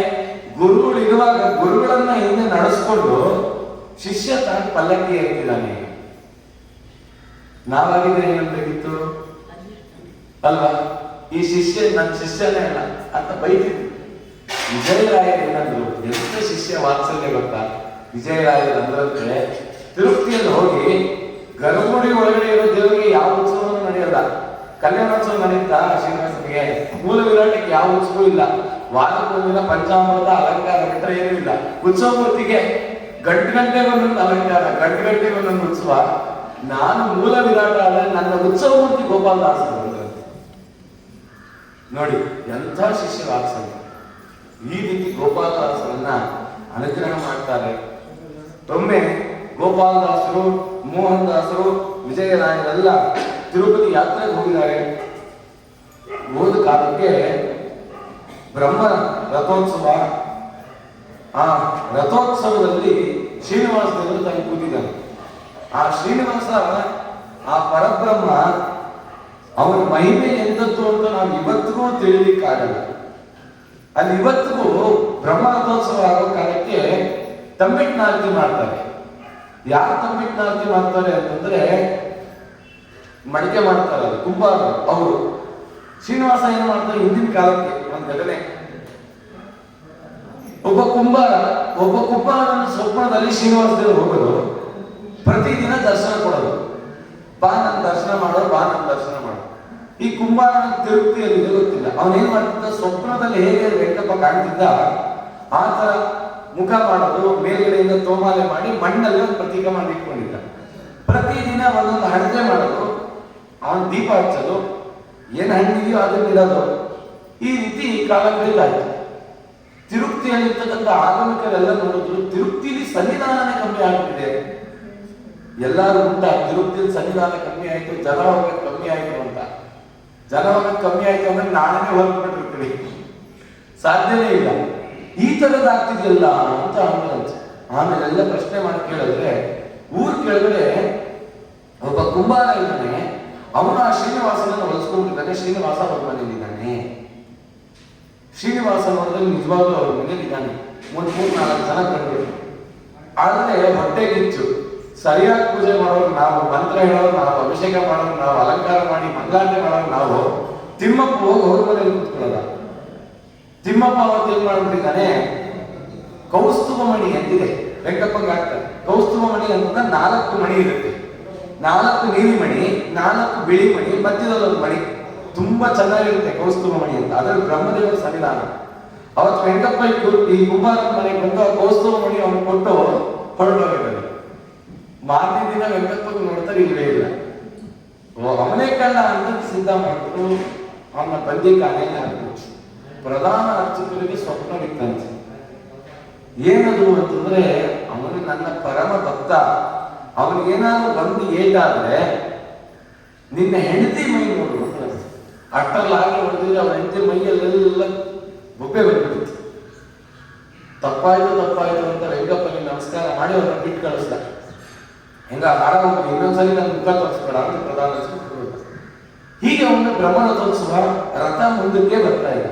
ಗುರುಗಳು ಇರುವಾಗ ಗುರುಗಳನ್ನ ಹಿಂದೆ ನಡೆಸ್ಕೊಂಡು ಶಿಷ್ಯ ತಾನು ಪಲ್ಲಕ್ಕಿ ಏರ್ತಿದ್ದಾನೆ. ನಾವಾಗಿದ್ರೆ ಏನಂತಾಗಿತ್ತು ಅಲ್ವಾ? ಈ ಶಿಷ್ಯ ನನ್ನ ಶಿಷ್ಯನೇ ಅಲ್ಲ ಅಂತ ಬೈತಿದ್ರು. ವಿಜಯರಾಯರು ಏನಂದ್ರು, ಎಂತ ಶಿಷ್ಯ ವಾತ್ಸಲ್ಯ ಗೊತ್ತಾ? ವಿಜಯರಾಯರು ಅಂದ್ರಂತೆ, ತಿರುಪತಿಯಲ್ಲಿ ಹೋಗಿ ಗರ್ಭಗುಡಿ ಒಳಗಡೆ ಇರೋ ದೇವರಿಗೆ ಯಾವ ಉತ್ಸವನೂ ನಡೆಯಲ್ಲ. ಕಲ್ಯಾಣೋತ್ಸವ ನಡೆಯುತ್ತಾ ಶ್ರೀನಿವಾಸನಿಗೆ? ಮೂಲ ವಿರಾಟಕ್ಕೆ ಯಾವ ಉತ್ಸವ ಇಲ್ಲ. ವಾರಕ್ಕೊಂದಿನ ಪಂಚಾಮೃತ ಅಲಂಕಾರ ಬಿಟ್ಟರೆ ಏನೂ ಇಲ್ಲ. ಉತ್ಸವ ಮೂರ್ತಿಗೆ ಗಂಟೆಗೆ ಒಂದೊಂದು ಅಲಂಕಾರ, ಗಂಟೆಗೆ ಒಂದೊಂದು ಉತ್ಸವ. ನಾನು ಮೂಲ ವಿರಾಟ ಆದ್ರೆ ನನ್ನ ಉತ್ಸವ ಮೂರ್ತಿ ಗೋಪಾಲದಾಸರು ನೋಡಿ, ಎಂಥ ಶಿಷ್ಯ ವಾತ್ಸಲ್ಯ. ಈ ರೀತಿ ಗೋಪಾಲದಾಸರನ್ನ ಅನುಗ್ರಹ ಮಾಡ್ತಾರೆ. ಒಮ್ಮೆ ಗೋಪಾಲದಾಸರು, ಮೋಹನ್ ದಾಸರು, ವಿಜಯರಾಯರೆಲ್ಲ ತಿರುಪತಿ ಯಾತ್ರೆಗೆ ಹೋಗಿದ್ದಾರೆ. ಹೋದ ಕಾಲಕ್ಕೆ ಬ್ರಹ್ಮ ರಥೋತ್ಸವ. ಆ ರಥೋತ್ಸವದಲ್ಲಿ ಶ್ರೀನಿವಾಸ ದೇವರು ತಾನು ಕೂತಿದ್ದಾನೆ. ಆ ಶ್ರೀನಿವಾಸ, ಆ ಪರಬ್ರಹ್ಮ, ಅವನ ಮಹಿಮೆ ಎಂದದ್ದು ಅಂತ ನಾವು ಇವತ್ತಿಗೂ ತಿಳಿಲಿಕ್ಕಾಗಲ್ಲ. ಅಲ್ಲಿ ಇವತ್ತಿಗೂ ಬ್ರಹ್ಮ ರಥೋತ್ಸವ ಆಗೋ ಕಾಲಕ್ಕೆ ತಮ್ಮಿಟ್ನಾರತಿ ಮಾಡ್ತಾರೆ. ಯಾರು ತಮ್ಮಿಟ್ನಾರತಿ ಮಾಡ್ತಾರೆ ಅಂತಂದ್ರೆ, ಮಡಿಕೆ ಮಾಡ್ತಾರೆ, ಅದು ಕುಂಬಾರ ಅವರು. ಶ್ರೀನಿವಾಸ ಏನು ಮಾಡ್ತಾರೆ, ಹಿಂದಿನ ಕಾಲಕ್ಕೆ ಒಂದು ಘಟನೆ. ಒಬ್ಬ ಕುಂಬಾರನ ಸ್ವಪ್ನದಲ್ಲಿ ಶ್ರೀನಿವಾಸ ದೇವರು ಹೋಗೋದು, ಪ್ರತಿದಿನ ದರ್ಶನ ಕೊಡೋದು. ಬಾ ನನ್ನ ದರ್ಶನ ಮಾಡೋದು, ಬಾ ನನ್ನ ದರ್ಶನ ಮಾಡೋದು. ಈ ಕುಂಬಾರನ ತಿರುಪ್ತಿಯಲ್ಲಿ ಗೊತ್ತಿಲ್ಲ. ಅವನೇನ್ ಮಾಡ್ತಿದ್ದ, ಸ್ವಪ್ನದಲ್ಲಿ ಹೇಗೆ ವೆಂಕಪ್ಪ ಕಾಣ್ತಿದ್ದ ಆ ತರ ಮುಖ ಮಾಡೋದು, ಮೇಲ್ಗಡೆಯಿಂದ ತೋಮಾಲೆ ಮಾಡಿ ಮಣ್ಣಲ್ಲಿ ಒಂದು ಪ್ರತೀಕ ಮಾಡಿ ಇಟ್ಕೊಂಡಿದ್ದ. ಪ್ರತಿದಿನ ಒಂದೊಂದು ಹಣತೆ ಮಾಡೋದು, ಅವನ ದೀಪ ಹಚ್ಚೋದು, ಏನ್ ಹಣ್ಣಿದೆಯೋ ಅದನ್ನ ಇಡೋದು. ಈ ರೀತಿ ಕಾಲಗಳಿಗಾಯ್ತು. ತಿರುಪ್ತಿಯಲ್ಲಿರ್ತಕ್ಕಂಥ ಆಗಮಿಕರೆಲ್ಲ ನೋಡಿದ್ರು, ತಿರುಪ್ತಿಲಿ ಸನ್ನಿಧಾನನೇ ಕಮ್ಮಿ ಆಗ್ತಿದೆ. ಎಲ್ಲರೂ ಉಂಟ, ತಿರುಪ್ತಿಯಲ್ಲಿ ಸನ್ನಿಧಾನ ಕಮ್ಮಿ ಆಯ್ತು, ಜನ ಹೋಗೋದು ಕಮ್ಮಿ ಆಯ್ತು ಅಂತ. ಜನ ಹೋಗೋದು ಕಮ್ಮಿ ಆಯ್ತು ಅಂದ್ರೆ ನಾನೇ ಹೊರಬಿಟ್ಟಿರ್ತೀನಿ, ಸಾಧ್ಯನೇ ಇಲ್ಲ. ಈ ತರದಾಗ್ತಿದೆಯಲ್ಲ ಅಂತ ಆಮೇಲೆ ಎಲ್ಲ ಪ್ರಶ್ನೆ ಮಾಡಿ ಕೇಳಿದ್ರೆ, ಊರ್ ಕೆಳಗಡೆ ಒಬ್ಬ ಕುಂಬಾರ ಇದ್ದಾನೆ. ಅವನು ಆ ಶ್ರೀನಿವಾಸನನ್ನು ಹೊಲಿಸ್ಕೊಂಡಿದ್ದಾನೆ. ಶ್ರೀನಿವಾಸ ಅವ್ರ ಮನೇಲಿದ್ದಾನೆ. ಶ್ರೀನಿವಾಸ ನೋಡಿದ್ರೆ ನಿಜವಾಗ್ಲೂ ಅವ್ರ ಮನೇಲಿದ್ದಾನೆ. 3-4 ಜನ ಕಂಡು. ಆದ್ರೆ ಹೊಟ್ಟೆಗಿಚ್ಚು. ಸರಿಯಾಗಿ ಪೂಜೆ ಮಾಡೋರು ನಾವು, ಮಂತ್ರ ಹೇಳೋರು ನಾವು, ಅಭಿಷೇಕ ಮಾಡೋರು ನಾವು, ಅಲಂಕಾರ ಮಾಡಿ ಮಂಗಳಾರತಿ ಮಾಡೋರು ನಾವು. ತಿಮ್ಮಪ್ಪ ಹೋಗಿ ಅವ್ರ ಮನೇಲಿ ಕೂತ್ಕೊಳ್ಳೋದ. ತಿಮ್ಮಪ್ಪ ಅವತ್ತು ಏನ್ ಮಾಡ್ಬಿಟ್ಟಿದ್ದಾನೆ, ಕೌಸ್ತುಭ ಮಣಿ ಅಂತಿದೆ, ವೆಂಕಪ್ಪಂಗೆ ಆಗ್ತದೆ. ಕೌಸ್ತುಭ ಮಣಿ ಅಂತ 4 ಮಣಿ ಇರುತ್ತೆ. 4 ನೀಲಿ ಮಣಿ, 4 ಬಿಳಿ ಮಣಿ, ಮಧ್ಯದಲ್ಲೊಂದು ಮಣಿ. ತುಂಬಾ ಚೆನ್ನಾಗಿರುತ್ತೆ ಕೌಸ್ತುಭ ಮಣಿ ಅಂತ. ಅದರಲ್ಲಿ ಬ್ರಹ್ಮದೇವರ ಸನ್ನಿಧಾನ. ಅವತ್ತು ವೆಂಕಪ್ಪ ಈ ಕುಂಬಾರನ ಮನೆಗೆ ಬಂದು ಆ ಕೌಸ್ತುಭ ಮಣಿ ಅವನು ಕೊಟ್ಟು ಹೊರಟೋಗಿದ್ದಾರೆ. ಮಾರನೇ ದಿನ ವೆಂಕಪ್ಪಗೆ ನೋಡ್ತಾರೆ, ಇಲ್ಲೇ ಇಲ್ಲ. ಅವನೇ ಕಳ್ಳ ಅಂತ ಸಿದ್ಧ ಮಾಡಿದ್ರು. ಅವನ ಬಂದಿ ಕಾಣೆಯಲ್ಲಿ ಹಾಕಿದ್ರು. ಪ್ರಧಾನ ಅರ್ಚಕರಿಗೆ ಸ್ವಪ್ನವಿತ್ತಂತೆ. ಏನದು ಅಂತಂದ್ರೆ, ಅವನು ನನ್ನ ಪರಮ ಭಕ್ತ, ಅವನಿಗೇನಾದ್ರು ಒಂದು ಏಟಾದ್ರೆ ನಿನ್ನ ಹೆಂಡತಿ ಮೈ ನೋಡು ಅಷ್ಟಲ್ಲಾಗಿ ಹೊಡೆದಿದ್ರೆ ಅವನ ಹೆಂಡತಿ ಮೈಯಲ್ಲೆಲ್ಲ ಬೊಬ್ಬೆ ಬಂದ್ಬಿಡ್ತು. ತಪ್ಪಾಯ್ತು ಅಂತ ವೆಂಕಪ್ಪನಿಗೆ ನಮಸ್ಕಾರ ಮಾಡಿ ಅವ್ರನ್ನ ಬಿಟ್ಟು ಕಳಿಸ್ದ. ಹೆಂಗ ಆರಾಮ ಇನ್ನೊಂದ್ಸಲಿ ನನ್ನ ಮುಖ ತೋರಿಸ್ಬೇಡ ಅಂತ ಪ್ರಧಾನ ಅರ್ಚಕರು. ಹೀಗೆ ಅವನು ಬ್ರಹ್ಮರಥೋತ್ಸವ ರಥ ಮುಂದಕ್ಕೆ ಬರ್ತಾ ಇದೆ.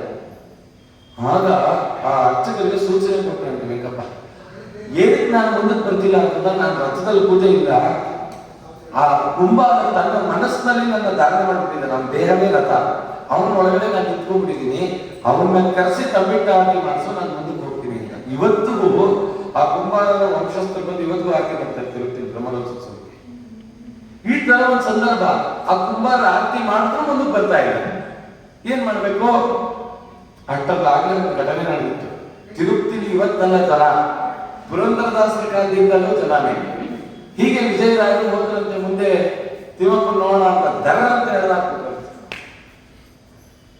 ಆಗ ಆ ಅರ್ಚಕರಿಗೆ ಸೂಚನೆ ಕೊಟ್ಟಂತೆ ವೆಂಕಪ್ಪ, ಏನಕ್ಕೆ ನಾನು ಮುಂದಕ್ಕೆ ಬರ್ತಿಲ್ಲ ಅಂತಂದ್ರೆ, ನಾನು ರಥದಲ್ಲಿ ಪೂಜೆ ಇಲ್ಲ, ಆ ಕುಂಬಾರ ತನ್ನ ಮನಸ್ಸಿನಲ್ಲಿ ನನ್ನ ಧಾರಣೆ ಮಾಡ್ಬಿಟ್ಟಿದ್ದೆ, ನಮ್ಮ ದೇಹವೇ ರಥ, ಅವನ ಒಳಗಡೆ ನಾನು ನಿಂತ್ಕೊಂಡ್ಬಿಟ್ಟಿದ್ದೀನಿ, ಅವನ್ನ ಕರೆಸಿ ತಮ್ಮಿಟ್ಟ ಆರತಿ ಮಾಡಿಸೋ, ನಾನು ಮುಂದಕ್ಕೆ ಹೋಗ್ತೀನಿ ಅಂತ. ಇವತ್ತಿಗೂ ಆ ಕುಂಬಾರನ ವಂಶಸ್ಥರು ಬಂದು ಇವತ್ತಿಗೂ ಆರತಿ ಮಾಡ್ತಾ ಇರ್ತೀನಿ ಬ್ರಹ್ಮರಥೋತ್ಸವಕ್ಕೆ. ಈ ತರ ಒಂದು ಸಂದರ್ಭ, ಆ ಕುಂಬಾರ ಆರತಿ ಮಾಡಿದ್ರು ಮುಂದಕ್ಕೆ ಬರ್ತಾ ಇಲ್ಲ. ಏನ್ ಮಾಡ್ಬೇಕು? ಅಷ್ಟೊಂದಾಗಲೇ ಒಂದು ಘಟನೆ ನಡೆದಿತ್ತು. ತಿರುಪ್ತಿಲಿ ಇವತ್ತಲ್ಲ ಜನ, ಪುರಂದರದಾಸರ ಕಾಲದಿಂದಲೂ ಜನನೇ. ಹೀಗೆ ವಿಜಯರಾಯರು ಹೋದ್ರಂತೆ ಮುಂದೆ ತಿಮ್ಮಪ್ಪ ನೋಡೋಣ ಅಂತ ದರ ಅಂತ ಹೇಳಲಾಗ್ತದೆ.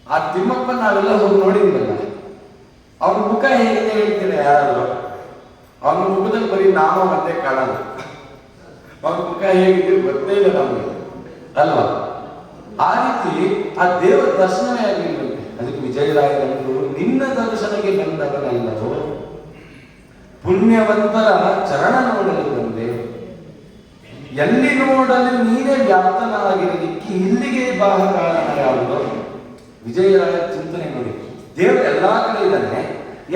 ಆ ತಿಮ್ಮಪ್ಪ ನಾವೆಲ್ಲ ಹೋಗಿ ನೋಡಿದ್ವಲ್ಲ, ಅವನ ಮುಖ ಹೇಗಿದೆ ಹೇಳ್ತೀನಿ ಯಾರಾದ್ರು? ಅವನ ಮುಖದಲ್ಲಿ ಬರೀ ನಾಮ ಮತ್ತೆ ಕಾಣಲ್ಲ. ಅವನ ಮುಖ ಹೇಗಿದೆ ಗೊತ್ತೇ ಇಲ್ಲ ನಮಗೆ ಅಲ್ವಾ? ಆ ರೀತಿ ಆ ದೇವರ ದರ್ಶನವೇ ಆಗಿರ್ಬೇಕು. ಅದಕ್ಕೆ ವಿಜಯರಾಯರಂದ್ರು, ನಿನ್ನ ದರ್ಶನಕ್ಕೆ ಬಂದವನಲ್ಲವೋ, ಪುಣ್ಯವಂತರ ಚರಣ ನೋಡಲು ಬಂದೆ, ಎಲ್ಲಿ ನೋಡಲು ನೀನೇ ವ್ಯಾಪ್ತನಾಗಿರಲಿಕ್ಕೆ ಇಲ್ಲಿಗೆ ಬಾಹ ಕಾರಣ ಯಾವುದು? ವಿಜಯರಾಯ ಚಿಂತನೆ ನೋಡಿ, ದೇವ್ರು ಎಲ್ಲಾ ಕಡೆ ಇದ್ದಾನೆ,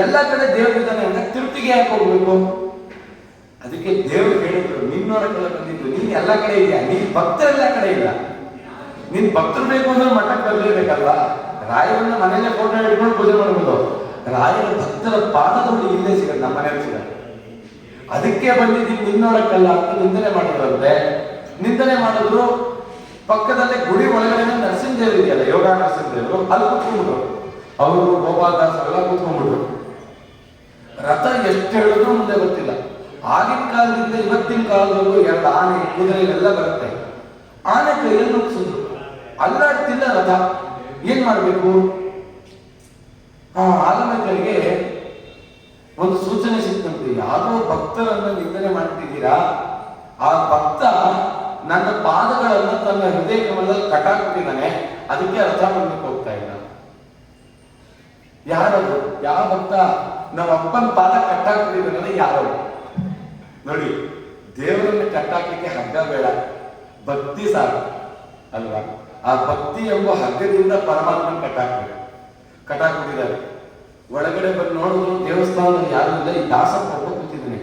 ಎಲ್ಲ ಕಡೆ ದೇವ್ರಿದ್ದಾನೆ ಅಂತ ತಿರುಪ್ತಿಗೆ ಯಾಕೆ ಹೋಗ್ಬೇಕು? ಅದಕ್ಕೆ ದೇವ್ರು ಹೇಳಿದ್ರು, ನಿನ್ನೊಳಗೆಲ್ಲ ಬಂದಿದ್ದು, ನೀನ್ ಎಲ್ಲ ಕಡೆ ಇದೆಯಾ, ನೀನ್ ಭಕ್ತರೆಲ್ಲ ಕಡೆ ಇಲ್ಲ. ನೀನ್ ಭಕ್ತರು ಬೇಕು ಅಂದ್ರೆ ಮಠಕ್ಕೆ ಬರಲೇಬೇಕಲ್ವಾ? ರಾಯರನ್ನ ಮನೆಯಲ್ಲೇ ಫೋಟೋ ಹಿಡ್ಕೊಂಡು ಪೂಜೆ ಮಾಡ್ಬೋದು, ರಾಯರ ಭಕ್ತರ ಪಾದದೊಂದು ಇಲ್ಲೇ ಸಿಗಲ್ಲ, ನಮ್ಮ ಮನೆಯಲ್ಲಿ ಸಿಗಲ್ಲ. ಅದಕ್ಕೆ ಬಂದಿದ್ದೀನಿ ನಿನ್ನೊಳಕ್ಕಲ್ಲ ಅಂತ ನಿಂದನೆ ಮಾಡಿದ್ರಂತೆ. ನಿಂದನೆ ಮಾಡಿದ್ರು. ಪಕ್ಕದಲ್ಲೇ ಗುಡಿ ಒಳಗಡೆ ನರಸಿಂಹದೇವರು ಇದೆಯಲ್ಲ, ಯೋಗ ನರಸಿಂಹದೇವರು, ಅಲ್ಲಿ ಕೂತ್ಕೊಂಡ್ಬಿಟ್ರು. ಅವರು ಗೋಪಾಲದಾಸ್ ಎಲ್ಲ ಕೂತ್ಕೊಂಡ್ಬಿಟ್ರು. ರಥ ಎಷ್ಟು ಹೇಳಿದ್ರು ಮುಂದೆ ಗೊತ್ತಿಲ್ಲ. ಆಗಿನ ಕಾಲದಿಂದ ಇವತ್ತಿನ ಕಾಲದಲ್ಲೂ ಎರಡು ಆನೆ ಕುದುರೆ ಎಲ್ಲ ಬರುತ್ತೆ. ಆನೆ ಕೈಯಲ್ಲಿ ನುಗ್ಸಿದ್ರು, ಅಲ್ಲಾಡ್ತಿಲ್ಲ ರಥ. ಏನ್ ಮಾಡ್ಬೇಕು? ಆಲಮೇಕರಿಗೆ ಒಂದು ಸೂಚನೆ ಸಿಕ್ತಂತೆ, ಯಾವುದೋ ಭಕ್ತರನ್ನ ನಿಂದನೆ ಮಾಡ್ತಿದ್ದೀರಾ, ಆ ಭಕ್ತ ನನ್ನ ಪಾದಗಳನ್ನ ತನ್ನ ಹೃದಯ ಕಮಲದಲ್ಲಿ ಕಟ್ಟಾಕ್ಬಿಟ್ಟಿದ್ದಾನೆ, ಅದಕ್ಕೆ ರಥ ಮಾಡ್ಲಿಕ್ಕೆ ಹೋಗ್ತಾ ಇಲ್ಲ. ಯಾರದು? ಯಾವ ಭಕ್ತ ನಮ್ಮ ಅಪ್ಪನ ಪಾದ ಕಟ್ಟಾಕ್ಬಿಟ್ಟಿದ್ದಾನೆ? ಯಾರು ನೋಡಿ, ದೇವರನ್ನ ಕಟ್ಟಾಕ್ಲಿಕ್ಕೆ ಹಗ್ಗ ಬೇಡ, ಭಕ್ತಿ ಸಾಕು ಅಲ್ವಾ? ಆ ಭಕ್ತಿ ಎಂಬ ಹಗ್ಗದಿಂದ ಪರಮಾತ್ಮ ಕಟ್ಟಾಕ್ಬಿಟ್ಟಿದ್ದಾರೆ. ಒಳಗಡೆ ಬಂದು ನೋಡಿದ್ರು ದೇವಸ್ಥಾನದಲ್ಲಿ ಯಾರು ಇಲ್ಲ, ಈ ದಾಸಪ್ಪ ಒಬ್ಬ ಕೂತಿದ್ದಾನೆ.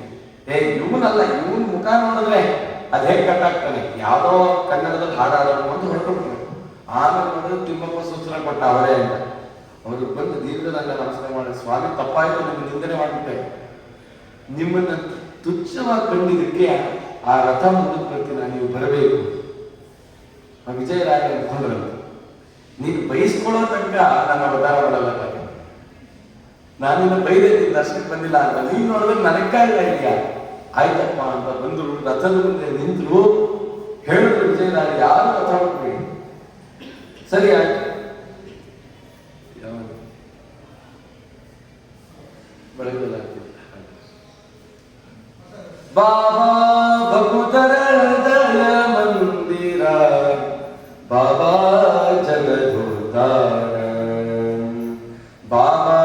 ಇವನಲ್ಲ, ಇವನ್ ಮುಖ ನೋಡಿದ್ರೆ ಅದ್ ಹೇಗೆ ಕಟ್ಟಾಕ್ತಾನೆ, ಯಾವ್ದೋ ಕನ್ನಡದಲ್ಲಿ ಹಾಡಾಡೋದು ಅಂತ ಹೊರಟುಬಿಟ್ರು. ಆಮೇಲೆ ನೋಡಿದ್ರೆ ತಿಮ್ಮಪ್ಪ ಸೂಚನೆ ಕೊಟ್ಟ ಅವರೇ ಅಂತ. ಅವ್ರಿಗೆ ಬಂದು ದೀರ್ಘದಂಡ ನಮಸ್ಕಾರ ಮಾಡಿ, ಸ್ವಾಮಿ ತಪ್ಪಾಯ್ತು, ನಿಮ್ಗೆ ನಿಂದನೆ ಮಾಡ್ಬಿಟ್ಟೆ, ನಿಮ್ಮನ್ನ ತುಚ್ಛವಾಗಿ ಕಂಡಿದ್ದಕ್ಕೆ ಆ ರಥ ಮುಂದಕ್ಕೆ ಬರ್ತೀನಿ, ನೀವು ಬರಬೇಕು. ವಿಜಯರಾಯ ಅನ್ಕೊಂಡ್ರಂತೆ, ನೀನು ಬಯಸ್ಕೊಳ್ಳೋ ತನಕ ನನ್ನ ಅವತಾರ ಮಾಡಲ್ಲ, ನಾನಿನ್ನ ಬೈದೈತಿ ದರ್ಶನಕ್ಕೆ ಬಂದಿಲ್ಲ ಅಂತ. ನೀನ್ ನೋಡಿದ್ರೆ ನನಕ್ಕಾಗಿಲ್ಲ ಇದೆಯಾ? ಆಯ್ತಪ್ಪ ಅಂತ ಬಂದ್ರು, ರಥದ ಮುಂದೆ ನಿಂತರು. ಹೇಳಿದ್ರು ವಿಜಯರಾಯ, ಯಾರು ರಥ ಮಾಡ್ಬೇಡಿ, ಸರಿ ಆಯ್ತು. ಬೆಳಗ್ಗೆಲ್ಲ ಬಾಬಾ ಭಕುತರ ಹೃದಯ ಮಂದಿರ, ಬಾಬಾ ಜಗದೋದ್ಧಾರ, ಬಾಬಾ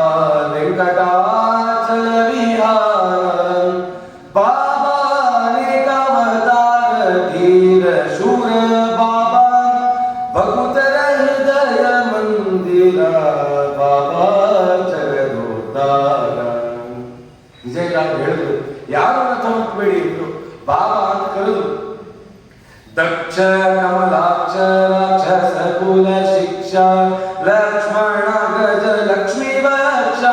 ವೆಂಕಟಾಚಲ ವಿಹಾರ, ಬಾಬಾ ನೇಕಾವತಾರ ಧೀರ ಶೂರ, ಬಾಬಾ ಭಕುತರ ಹೃದಯ ಮಂದಿರ, ಬಾಬಾ ಜಗದೋದ್ಧಾರ. ವಿಜಯರಾಯ ಹೇಳಿದ್ರು, ಯಾರು ರಥ ಮುಟ್ಬೇಡಿ ಇದ್ರು, ಬಾಬಾ ಅಂತ ಕರೆದು. ದಕ್ಷ ಕಮಲಾಕ್ಷ ರಾಕ್ಷಸ ಕುಲ ಶಿಕ್ಷಾ, ಲಕ್ಷ್ಮಣ ಗಜ ಲಕ್ಷ್ಮೀ ವಕ್ಷ,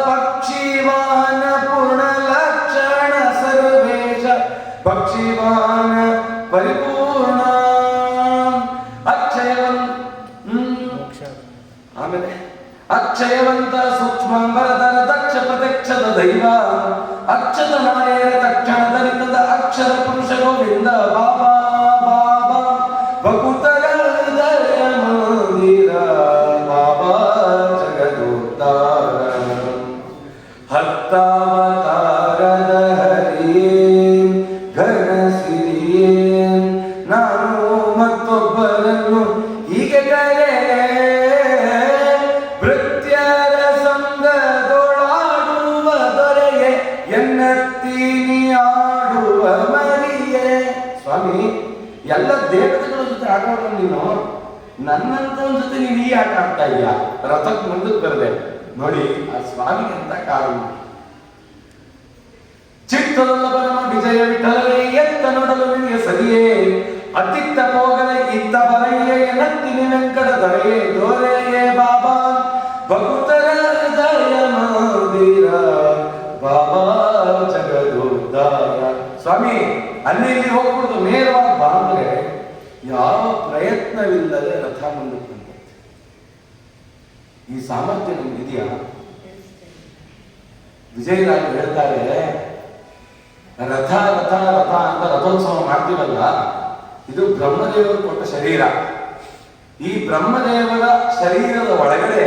ಪಕ್ಷಿ ವಾಹನ ಪೂರ್ಣ ಲಕ್ಷಣ ಸರ್ವೇಶ, ಪಕ್ಷಿ ವಾಹನ ಪರಿಪೂರ್ಣ, ಆಮೇಲೆ ಅಕ್ಷಯವಂತ ಸೂಕ್ಷ್ಮಾಂಬರಧರ ದಕ್ಷ ಪ್ರತ್ಯಕ್ಷದ ದೈವ, ಅಕ್ಷತ ನಾರಾಯಣ ತಕ್ಷಣ ದರಿತದ ಅಕ್ಷರ ಪುರುಷ ಗೋವಿಂದ, ಬಾಬಾ ಬಾಬಾ ಹತ್ತಾವತಾರದ ಹರಿಯೇ ಘನಸಿರಿಯೇ ನಾನು ಮತ್ತೊಬ್ಬರನ್ನು ಹೀಗೆ ಕರೆ ಭೃತ್ಯರ ಸಂಗದೊಳಾಡುವ ದೊರೆಯೇ ಎನ್ನತ್ತೀನಿ ಆಡುವ ಮರಿಯೇ. ಸ್ವಾಮಿ, ಎಲ್ಲ ದೇವತೆಗಳ ಜೊತೆ ಆಟ ಆಡೋ ನೀನು ನನ್ನಂತವನ ಜೊತೆ ನೀನು ಈ ಆಟ ಆಡ್ತಾ ಇದೀಯ. ರಥಕ್ಕೆ ಮುಂದಕ್ಕೆ ಬರದೆ ನೋಡಿ ಆ ಸ್ವಾಮಿಗೆ ಅಂತ ಕಾರಣ. ಚಿತ್ತದಲ್ಲ ಪರಮ ವಿಜಯ ವಿಠಲವೇ ಎತ್ತ ನೋಡಲು ನಿನಗೆ ಸರಿಯೇ ಅತಿತ್ತ ಹೋಗಲೇ ಇತ್ತ ಬರೆಯೇ ಎನ್ನತ್ತಿನಿ ವೆಂಕಟ ದೊರೆಯೇ ದೊರೆಯೇ ಬಾಬಾ ಭಕ್ತರ ಹೃದಯ ಮಂದಿರ ಬಾಬಾ ಜಗದೋದ್ಧಾರ. ಸ್ವಾಮಿ, ಅಲ್ಲಿ ಇಲ್ಲಿ ಹೋಗ್ಬಿಡ್ದು ನೇರವಾಗಿ ಬಾ ಅಂದ್ರೆ ಯಾವ ಪ್ರಯತ್ನವಿಲ್ಲದೆ ರಥ ಮುಂದಕ್ಕೆ ಬಂದ. ಈ ಸಾಮರ್ಥ್ಯ ನಿಮ್ಗೆ ಇದೆಯಾ? ವಿಜಯರಾಜ್ ಹೇಳ್ತಾರೆ, ರಥ ರಥ ರಥ ಅಂತ ರಥೋತ್ಸವ ಮಾಡ್ತೀವಲ್ಲ, ಇದು ಬ್ರಹ್ಮದೇವರು ಕೊಟ್ಟ ಶರೀರ. ಈ ಬ್ರಹ್ಮದೇವರ ಶರೀರದ ಒಳಗಡೆ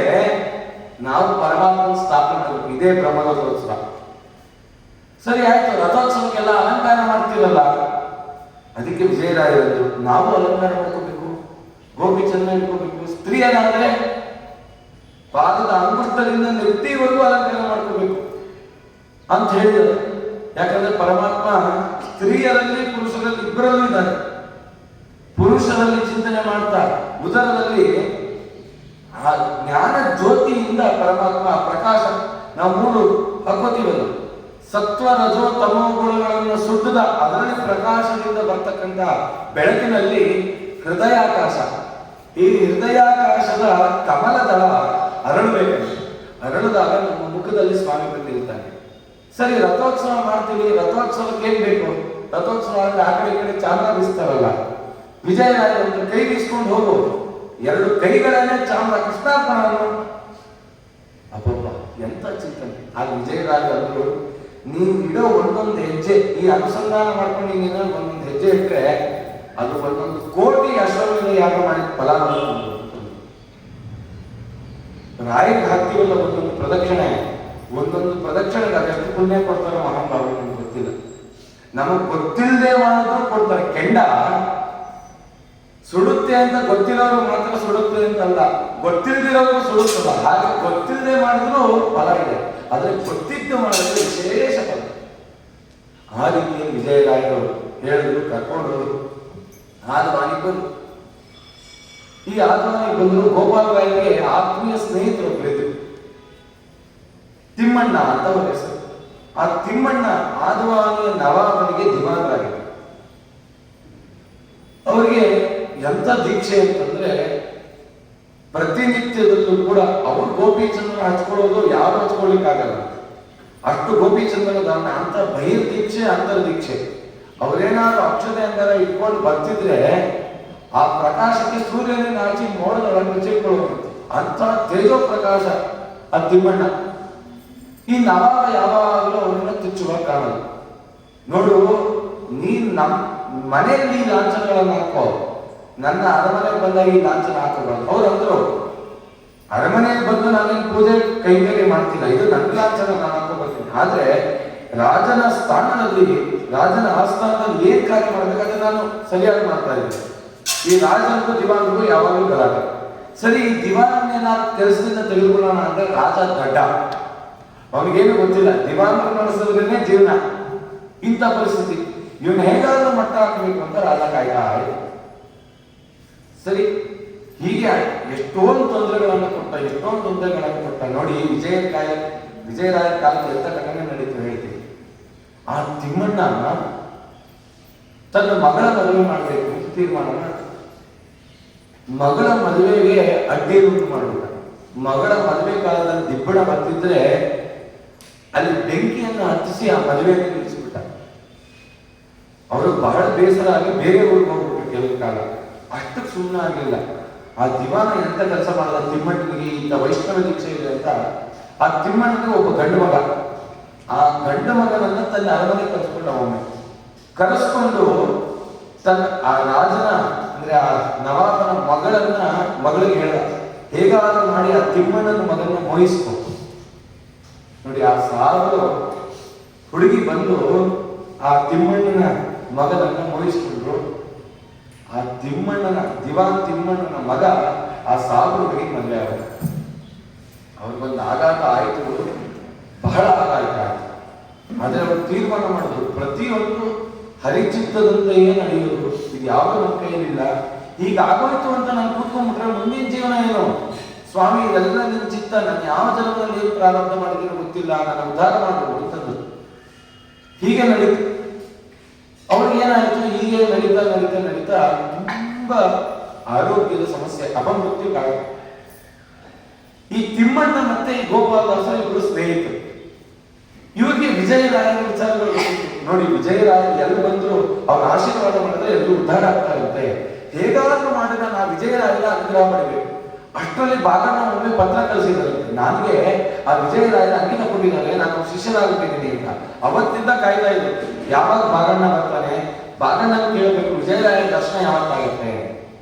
ನಾವು ಪರಮಾತ್ಮನ ಸ್ಥಾಪನೆ ಮಾಡಬೇಕು. ಇದೇ ಬ್ರಹ್ಮರಥೋತ್ಸವ. ಸರಿ ಆಯ್ತು, ರಥೋತ್ಸವಕ್ಕೆಲ್ಲ ಅಲಂಕಾರ ಮಾಡ್ತೀವಲ್ಲ, ಅದಕ್ಕೆ ವಿಜಯರಾಯರು ನಾವು ಅಲಂಕಾರ ಮಾಡ್ಕೋಬೇಕು, ಗೋಪಿ ಚಂದ್ರ ಇಟ್ಕೋಬೇಕು. ಸ್ತ್ರೀಯರಾದ್ರೆ ಪಾದದ ಅಂಗುಷ್ಟದಿಂದ ನೆತ್ತಿವರೆಗೂ ಅಲಂಕಾರ ಮಾಡ್ಕೋಬೇಕು ಅಂತ ಹೇಳಿದರು. ಯಾಕಂದ್ರೆ ಪರಮಾತ್ಮ ಸ್ತ್ರೀಯರಲ್ಲಿ ಪುರುಷರಲ್ಲಿ ಇಬ್ಬರಲ್ಲೂ ಇದ್ದಾರೆ. ಪುರುಷರಲ್ಲಿ ಚಿಂತನೆ ಮಾಡ್ತಾ ಉದರದಲ್ಲಿ ಆ ಜ್ಞಾನ ಜ್ಯೋತಿಯಿಂದ ಪರಮಾತ್ಮ ಪ್ರಕಾಶ ನಾವು ಮೂರು ಹಾಕೋತೀವಲ್ಲ, ಸತ್ವ ರಜೋ ತಮೋ ಗುಣಗಳನ್ನು ಸುಟ್ಟದ ಅದರಲ್ಲಿ ಪ್ರಕಾಶದಿಂದ ಬರ್ತಕ್ಕಂಥ ಬೆಳಕಿನಲ್ಲಿ ಹೃದಯಾಕಾಶ, ಈ ಹೃದಯಾಕಾಶದ ಕಮಲದಳ ಅರಳಬೇಕು. ಅರಳಿದಾಗ ನಮ್ಮ ಮುಖದಲ್ಲಿ ಸ್ವಾಮಿ ಬಂದಿರ್ತಾನೆ. ಸರಿ, ರಥೋತ್ಸವ ಮಾಡ್ತೀವಿ, ರಥೋತ್ಸವಕ್ಕೆ ಏನ್ ಬೇಕು? ರಥೋತ್ಸವ ಅಂದ್ರೆ ಆ ಕಡೆ ಈ ಕಡೆ ಚಾಮರ ಬೀಸ್ತಾರಲ್ಲ, ವಿಜಯರಾಯ ಒಂದು ಕೈ ಬೀಸ್ಕೊಂಡು ಹೋಗೋದು, ಎರಡು ಕೈಗಳನ್ನೇ ಚಾಮರ ಕೃಷ್ಣಾರ್ಪಣವನ್ನು. ಅಬ್ಬಬ್ಬ, ಎಂತ ಚಿಂತನೆ! ಆ ವಿಜಯರಾಯ ಅವರು ನೀವು ಇಡೋ ಒಂದೊಂದು ಹೆಜ್ಜೆ, ಈ ಅನುಸಂಧಾನ ಮಾಡ್ಕೊಂಡು ನೀನು ಒಂದೊಂದು ಹೆಜ್ಜೆ ಇಟ್ಟರೆ ಅದು ಒಂದೊಂದು ಕೋಟಿ ಅಶ್ವಮೇಧ ಯಾಗ ಮಾಡಿದ ಫಲ. ರಾಯಿಗೆ ಹಾಕ್ತೀವಲ್ಲ ಒಂದೊಂದು ಪ್ರದಕ್ಷಿಣೆ, ಒಂದೊಂದು ಪ್ರದಕ್ಷಿಣೆಗೆ ಅದೆಷ್ಟು ಪುಣ್ಯ ಕೊಡ್ತಾರೋ ಮಹಾನುಭಾವರು ನಮ್ಗೆ ಗೊತ್ತಿಲ್ಲ. ನಮಗ್ ಗೊತ್ತಿಲ್ಲದೆ ಮಾಡಿದ್ರು ಕೊಡ್ತಾರೆ. ಕೆಂಡ ಸುಡುತ್ತೆ ಅಂತ ಗೊತ್ತಿರೋರು ಮಾತ್ರ ಸುಡುತ್ತೆ ಅಂತಲ್ಲ, ಗೊತ್ತಿಲ್ದಿರೋರು ಸುಡುತ್ತಲ್ಲ. ಹಾಗೆ ಗೊತ್ತಿಲ್ಲದೆ ಮಾಡಿದ್ರು ಫಲ ಇದೆ, ಆದ್ರೆ ಗೊತ್ತಿದ್ದು ಮಾಡಿದ್ರೆ ವಿಶೇಷ ಫಲ. ಆ ರೀತಿಯಲ್ಲಿ ವಿಜಯರಾಯರು ಹೇಳಿದ್ರು, ಕರ್ಕೊಂಡು ಆದ್ವಾನಿಗೆ ಬಂದ್ರು. ಈ ಆದ್ವಾನಿಗೆ ಬಂದ್ರು. ಗೋಪಾಲರಾಯರಿಗೆ ಆತ್ಮೀಯ ಸ್ನೇಹಿತರು ಒಬ್ಬರಿದ್ರು, ತಿಮ್ಮಣ್ಣ ಅಂತ ಅವರ ಹೆಸರು. ಆ ತಿಮ್ಮಣ್ಣ ಆದ್ವಾನಿಯ ನವಾಬನಿಗೆ ದಿವಾನರಾಗಿದ್ದರು. ಅವರಿಗೆ ಎಂತ ದೀಕ್ಷೆ ಅಂತಂದ್ರೆ ಪ್ರತಿನಿತ್ಯದಲ್ಲೂ ಕೂಡ ಅವರು ಗೋಪಿಚಂದ್ರನ ಹಚ್ಕೊಳ್ಳೋದು ಯಾರು ಹಚ್ಕೊಳ್ಳಿಕ್ಕಾಗಲ್ಲ, ಅಷ್ಟು ಗೋಪಿಚಂದ್ರನ ದಾನ. ಅಂತ ಬಹಿರ್ ದೀಕ್ಷೆ, ಅಂತರ್ ದೀಕ್ಷೆ. ಅವರೇನಾದ್ರು ಅಕ್ಷತೆ ಅಂಗಾರ ಇಟ್ಕೊಂಡು ಬರ್ತಿದ್ರೆ ಆ ಪ್ರಕಾಶಕ್ಕೆ ಸೂರ್ಯನೇ ನಾಚಿ ಮೋಡದೊಳಗೆ ಮುಚ್ಚಿಕೊಳ್ಳುವಂತೆ ಅಂತ ತೇಜೋ ಪ್ರಕಾಶ ಆ ತಿಮ್ಮಣ್ಣ. ಈ ನವಾಬ ಯಾವಾಗಲೂ ಅವರನ್ನ ತುಚ್ಚುವ ಕಾರಣ. ನೋಡು, ನೀನ್ ನಮ್ ಮನೆಯಲ್ಲಿ ಲಾಂಛನಗಳನ್ನು ಹಾಕೋ, ನನ್ನ ಅರಮನೆಗೆ ಬಂದಾಗ ಈ ಲಾಂಛನ ಹಾಕಬಾರ್ದು. ಅವ್ರಂದ್ರು, ಅರಮನೆಗೆ ಬಂದು ನಾನೇನು ಪೂಜೆ ಕೈಂಕರ್ಯ ಮಾಡ್ತಿಲ್ಲ, ಇದು ನನ್ನ ಲಾಂಛನ ನಾನು ಹಾಕೋ ಬರ್ತೀನಿ. ಆದ್ರೆ ರಾಜನ ಸ್ಥಾನದಲ್ಲಿ, ರಾಜನ ಆಸ್ಥಾನದಲ್ಲಿ ಏನ್ ಕಾರ್ಯ ಮಾಡಬೇಕಾದ್ರೆ ನಾನು ಸರಿಯಾಗಿ ಮಾಡ್ತಾ ಇದ್ದೀನಿ. ಈ ರಾಜನಿಗೂ ದಿವಾನ್ಗೂ ಯಾವಾಗಲೂ ಗಲಾಟೆ. ಸರಿ, ಈ ದಿವಾನನ್ನೇನಾದ್ರು ಕೆಲಸದಿಂದ ತೆಗೆದುಕೊಳ್ಳೋಣ ಅಂದ್ರೆ ರಾಜ ದಡ್ಡ, ಅವನಿಗೇನು ಗೊತ್ತಿಲ್ಲ, ದಿವಾನರು ನಡೆಸೋದ್ರೇನೆ ಜೀವನ. ಇಂಥ ಪರಿಸ್ಥಿತಿ, ಇವನು ಹೇಗಾದ್ರೂ ಮಟ್ಟ ಹಾಕಬೇಕು ಅಂತ ರಾಜ ಕಾಯ್ತಾ ಆಯ್ತು. ಸರಿ, ಹೀಗೆ ಎಷ್ಟೊಂದು ತೊಂದರೆಗಳನ್ನು ಕೊಟ್ಟ. ನೋಡಿ, ವಿಜಯರಾಯ ಕಾಲದಲ್ಲಿ ಎಂತ ಘಟನೆ ನಡೀತು ಹೇಳ್ತೀವಿ. ಆ ತಿಮ್ಮಣ್ಣ ತನ್ನ ಮಗಳ ಮದುವೆ ಮಾಡಬೇಕು ಅಂತ ತೀರ್ಮಾನ ಮಾಡ. ಮಗಳ ಮದುವೆಗೆ ಅಡ್ಡಿ ಉಂಟು ಮಾಡಿಬಿಟ್ಟ. ಮಗಳ ಮದುವೆ ಕಾಲದಲ್ಲಿ ದಿಬ್ಬಣ ಬರ್ತಿದ್ರೆ ಅಲ್ಲಿ ಬೆಂಕಿಯನ್ನು ಹತ್ತಿಸಿ ಆ ಮದುವೆಯನ್ನು ನಿಲ್ಲಿಸ್ಬಿಟ್ಟ. ಅವರು ಬಹಳ ಬೇಸರ ಆಗಿ ಬೇರೆ ಊರಿಗೆ ಹೋಗ್ಬಿಟ್ರು ಕೆಲವು ಕಾಲ. ಅಷ್ಟಕ್ಕೆ ಸುಮ್ಮನೆ ಆಗಲಿಲ್ಲ. ಆ ದಿವಾನ ಎಂತ ಕೆಲಸ ಮಾಡಿದ, ತಿಮ್ಮಣ್ಣನಿಗೆ ಇಂಥ ವೈಷ್ಣವ ದೀಕ್ಷೆ ಇದೆ ಅಂತ. ಆ ತಿಮ್ಮಣ್ಣನಿಗೆ ಒಬ್ಬ ಗಂಡು ಮಗ, ಆ ಗಂಡು ಮಗನನ್ನ ತನ್ನ ಅರಮನೆ ಕರೆಸ್ಕೊಂಡ. ಒಮ್ಮೆ ಕರೆಸ್ಕೊಂಡು ತನ್ನ ಆ ರಾಜನ ಅಂದ್ರೆ ಆ ನವಾಬನ ಮಗಳಿಗೆ ಹೇಳ್ದ, ಹೇಗಾದ್ರೂ ಮಾಡಿ ಆ ತಿಮ್ಮಣ್ಣನ ಮಗನ ಮೋಹಿಸ್ಕೊ, ನೋಡಿ ಆ ಸಾವಿರ ಹುಡುಗಿ ಬಂದು ಆ ತಿಮ್ಮಣ್ಣನ ಮಗನನ್ನ ಮೋಹಿಸ್ಕೊಂಡ್ರು. ಆ ದಿವಾನ್ ತಿಮ್ಮಣ್ಣನ ಮಗ ಆ ಸಾವಿರ ಹುಡುಗಿ ಮದುವೆ ಆಗ ಅವ್ರಿಗೊಂದು ಆಘಾತ ಆಯ್ತು, ಬಹಳ ಆಘಾತ ಆಯ್ತು. ಆದ್ರೆ ಅವರು ತೀರ್ಮಾನ ಮಾಡಿದ್ರು, ಪ್ರತಿಯೊಂದು ಹರಿಚಿತ್ತದಂತೆಯೇ ನಡೆಯುವುದು, ಇದು ಯಾವ ನಮ್ಮ ಕೈಯಲ್ಲಿಲ್ಲ. ಈಗ ಆಗೋಯ್ತು ಅಂತ ನಾನು ಕೂತ್ಕೊಂಡ್ಬಿಟ್ರೆ ಮುಂದಿನ ಜೀವನ ಏನು ಸ್ವಾಮಿ, ಇದೆಲ್ಲ ನಿನ್ನ ಚಿತ್ತ, ನಾನು ಯಾವ ಜನ್ಮದಲ್ಲಿ ಏನು ಪ್ರಾರಂಭ ಮಾಡಿದ್ರು ಗೊತ್ತಿಲ್ಲ, ನಾನು ಉದ್ಧಾರ ಮಾಡಬಹುದು ಅಂತಂದು ಹೀಗೆ ನಡೀತು. ಅವ್ರಿಗೆ ಏನಾಯ್ತು, ಹೀಗೆ ನಡೀತಾ ನಡೀತಾ ನಡೀತಾ ತುಂಬಾ ಆರೋಗ್ಯದ ಸಮಸ್ಯೆ, ಅಪಮೃತ್ಯು ಕಾರಣ. ಈ ತಿಮ್ಮಣ್ಣ ಮತ್ತೆ ಈ ಗೋಪಾಲದಾಸ ಇಬ್ಬರು ಸ್ನೇಹಿತರು. ಇವ್ರಿಗೆ ವಿಜಯರಾಯರ ವಿಚಾರಗಳು ನೋಡಿ, ವಿಜಯರಾಯ ಎಲ್ಲಿ ಬಂದ್ರು ಅವ್ರ ಆಶೀರ್ವಾದ ಮಾಡಿದ್ರೆ ಎಲ್ಲರೂ ಉದ್ಧಾರ ಆಗ್ತಾ ಇರುತ್ತೆ. ಹೇಗಾದ್ರೂ ಮಾಡಿದ ನಾ ವಿಜಯರಾಯನ ಅನುಗ್ರಹ ಮಾಡಬೇಕು. ಅಷ್ಟರಲ್ಲಿ ಬಾಗಣ್ಣ ಒಮ್ಮೆ ಪತ್ರ ಕಳಿಸಿದ್ದಾರೆ ನನಗೆ, ಆ ವಿಜಯರಾಯನ ಅಂಕಿತ ಕೊಟ್ಟಿದ್ದಾರೆ, ನಾನು ಶಿಷ್ಯರಾಗ್ಬಿಟ್ಟಿದ್ದೀನಿ ಅಂತ. ಅವತ್ತಿಂದ ಕಾಯ್ತಾ ಇದ್ರು, ಯಾವಾಗ ಬಾಗಣ್ಣ ಬರ್ತಾನೆ, ಬಾಗಣ್ಣ ಕೇಳಬೇಕು ವಿಜಯರಾಯ ದರ್ಶನ ಯಾವತ್ತಾಗುತ್ತೆ.